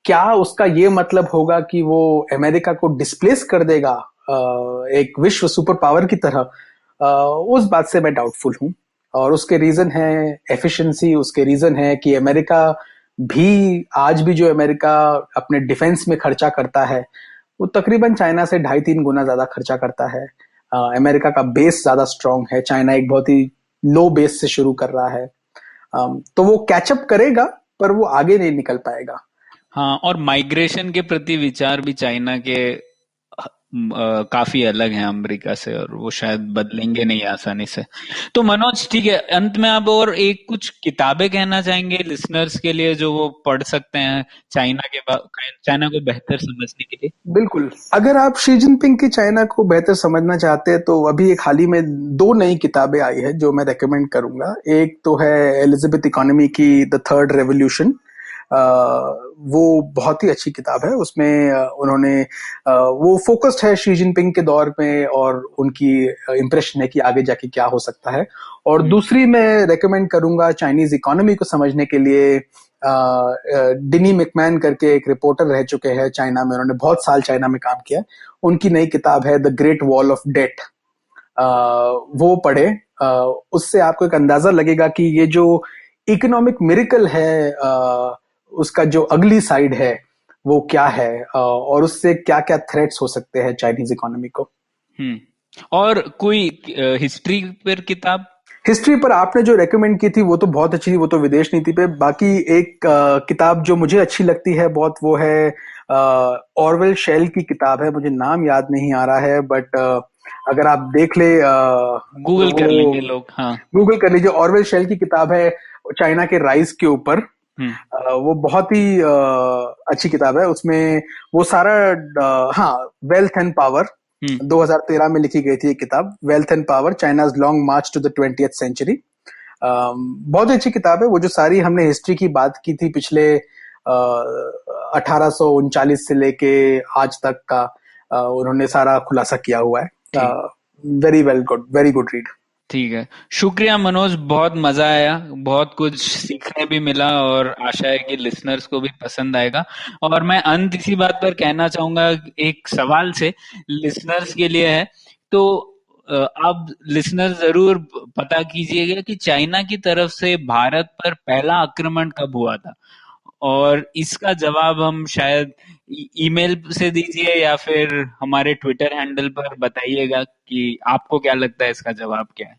क्या उसका ये मतलब होगा कि वो अमेरिका को डिस्प्लेस कर देगा एक विश्व सुपर पावर की तरह? उस बात से मैं डाउटफुल हूं, और उसके रीजन है एफिशिएंसी, उसके रीजन है कि अमेरिका भी, आज भी जो अमेरिका अपने डिफेंस में खर्चा करता है वो तकरीबन चाइना से 2.5-3 गुना ज्यादा खर्चा करता है। अमेरिका का बेस ज्यादा स्ट्रांग है, चाइना एक बहुत ही लो बेस से शुरू कर रहा है। तो वो कैचअप करेगा पर वो आगे नहीं निकल पाएगा। हाँ, और माइग्रेशन के प्रति विचार भी चाइना के काफी अलग हैं अमेरिका से, और वो शायद बदलेंगे नहीं आसानी से। तो मनोज, ठीक है, अंत में आप और एक कुछ किताबें कहना चाहेंगे लिसनर्स के लिए जो वो पढ़ सकते हैं चाइना को बेहतर समझने के लिए? बिल्कुल, अगर आप शी जिनपिंग की चाइना को बेहतर समझना चाहते हैं तो अभी एक हाल ही में 2 नई किताबें आई है जो मैं रेकमेंड करूंगा। एक तो है एलिजाबेथ इकोनॉमी की द थर्ड रेवोल्यूशन। वो बहुत ही अच्छी किताब है। उसमें उन्होंने वो फोकस्ड है शी जिनपिंग के दौर में, और उनकी इंप्रेशन है कि आगे जाके क्या हो सकता है। और दूसरी मैं रेकमेंड करूंगा चाइनीज इकोनॉमी को समझने के लिए, डिनी मैकमैन करके एक रिपोर्टर रह चुके हैं चाइना में, उन्होंने बहुत साल चाइना में काम किया, उनकी नई किताब है the great wall of debt. वो पढ़े, उससे आपको एक अंदाजा लगेगा कि ये जो इकोनॉमिक मिरेकल है, उसका जो अगली साइड है वो क्या है, और उससे क्या क्या थ्रेट्स हो सकते हैं चाइनीज इकोनॉमी को। और कोई हिस्ट्री पर किताब? हिस्ट्री पर आपने जो रेकमेंड की थी वो तो बहुत अच्छी थी, वो तो विदेश नीति पे। बाकी एक किताब जो मुझे अच्छी लगती है बहुत, वो है ऑरवेल शेल की किताब है, मुझे नाम याद नहीं आ रहा है, बट अगर आप देख ले गूगल कर लेंगे लोग। हाँ, गूगल कर लीजिए। ऑरवेल शेल की किताब है चाइना के राइज के ऊपर। वो बहुत ही अच्छी किताब है। उसमें वो सारा वेल्थ एंड पावर 2013 में लिखी गई थी ये किताब, wealth and power, China's long march to the 20th century. बहुत अच्छी किताब है। वो जो सारी हमने हिस्ट्री की बात की थी पिछले 1839 से लेके आज तक का, उन्होंने सारा खुलासा किया हुआ है। Very well good, very good read. ठीक है, शुक्रिया मनोज, बहुत मजा आया, बहुत कुछ सीखने भी मिला और आशा है कि लिसनर्स को भी पसंद आएगा। और मैं अंत इसी बात पर कहना चाहूंगा, एक सवाल से लिसनर्स के लिए है, तो आप लिसनर जरूर पता कीजिएगा कि चाइना की तरफ से भारत पर पहला आक्रमण कब हुआ था, और इसका जवाब हम शायद ईमेल से दीजिए या फिर हमारे ट्विटर हैंडल पर बताइएगा कि आपको क्या लगता है इसका जवाब क्या है।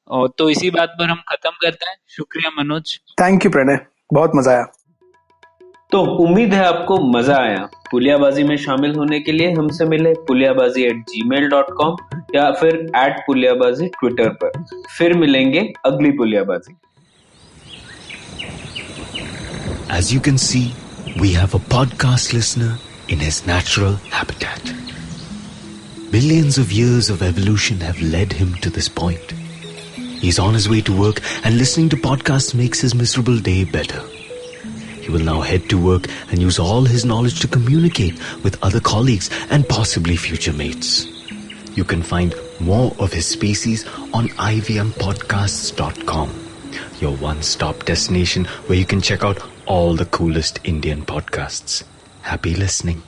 और तो इसी बात पर हम खत्म करते हैं। शुक्रिया मनोज। थैंक यू प्रणय, बहुत मजा आया। तो उम्मीद है आपको मजा आया। पुलियाबाजी में शामिल होने के लिए हमसे मिले puliyabazi@gmail.com या फिर @puliyabazi ट्विटर पर। फिर मिलेंगे अगली Puliyabaazi. As you can see, we have a podcast listener in his natural habitat. Billions of years of evolution have led him to this point. He's on his way to work, and listening to podcasts makes his miserable day better. He will now head to work and use all his knowledge to communicate with other colleagues and possibly future mates. You can find more of his species on ivmpodcasts.com, your one-stop destination where you can check out all the coolest Indian podcasts. Happy listening.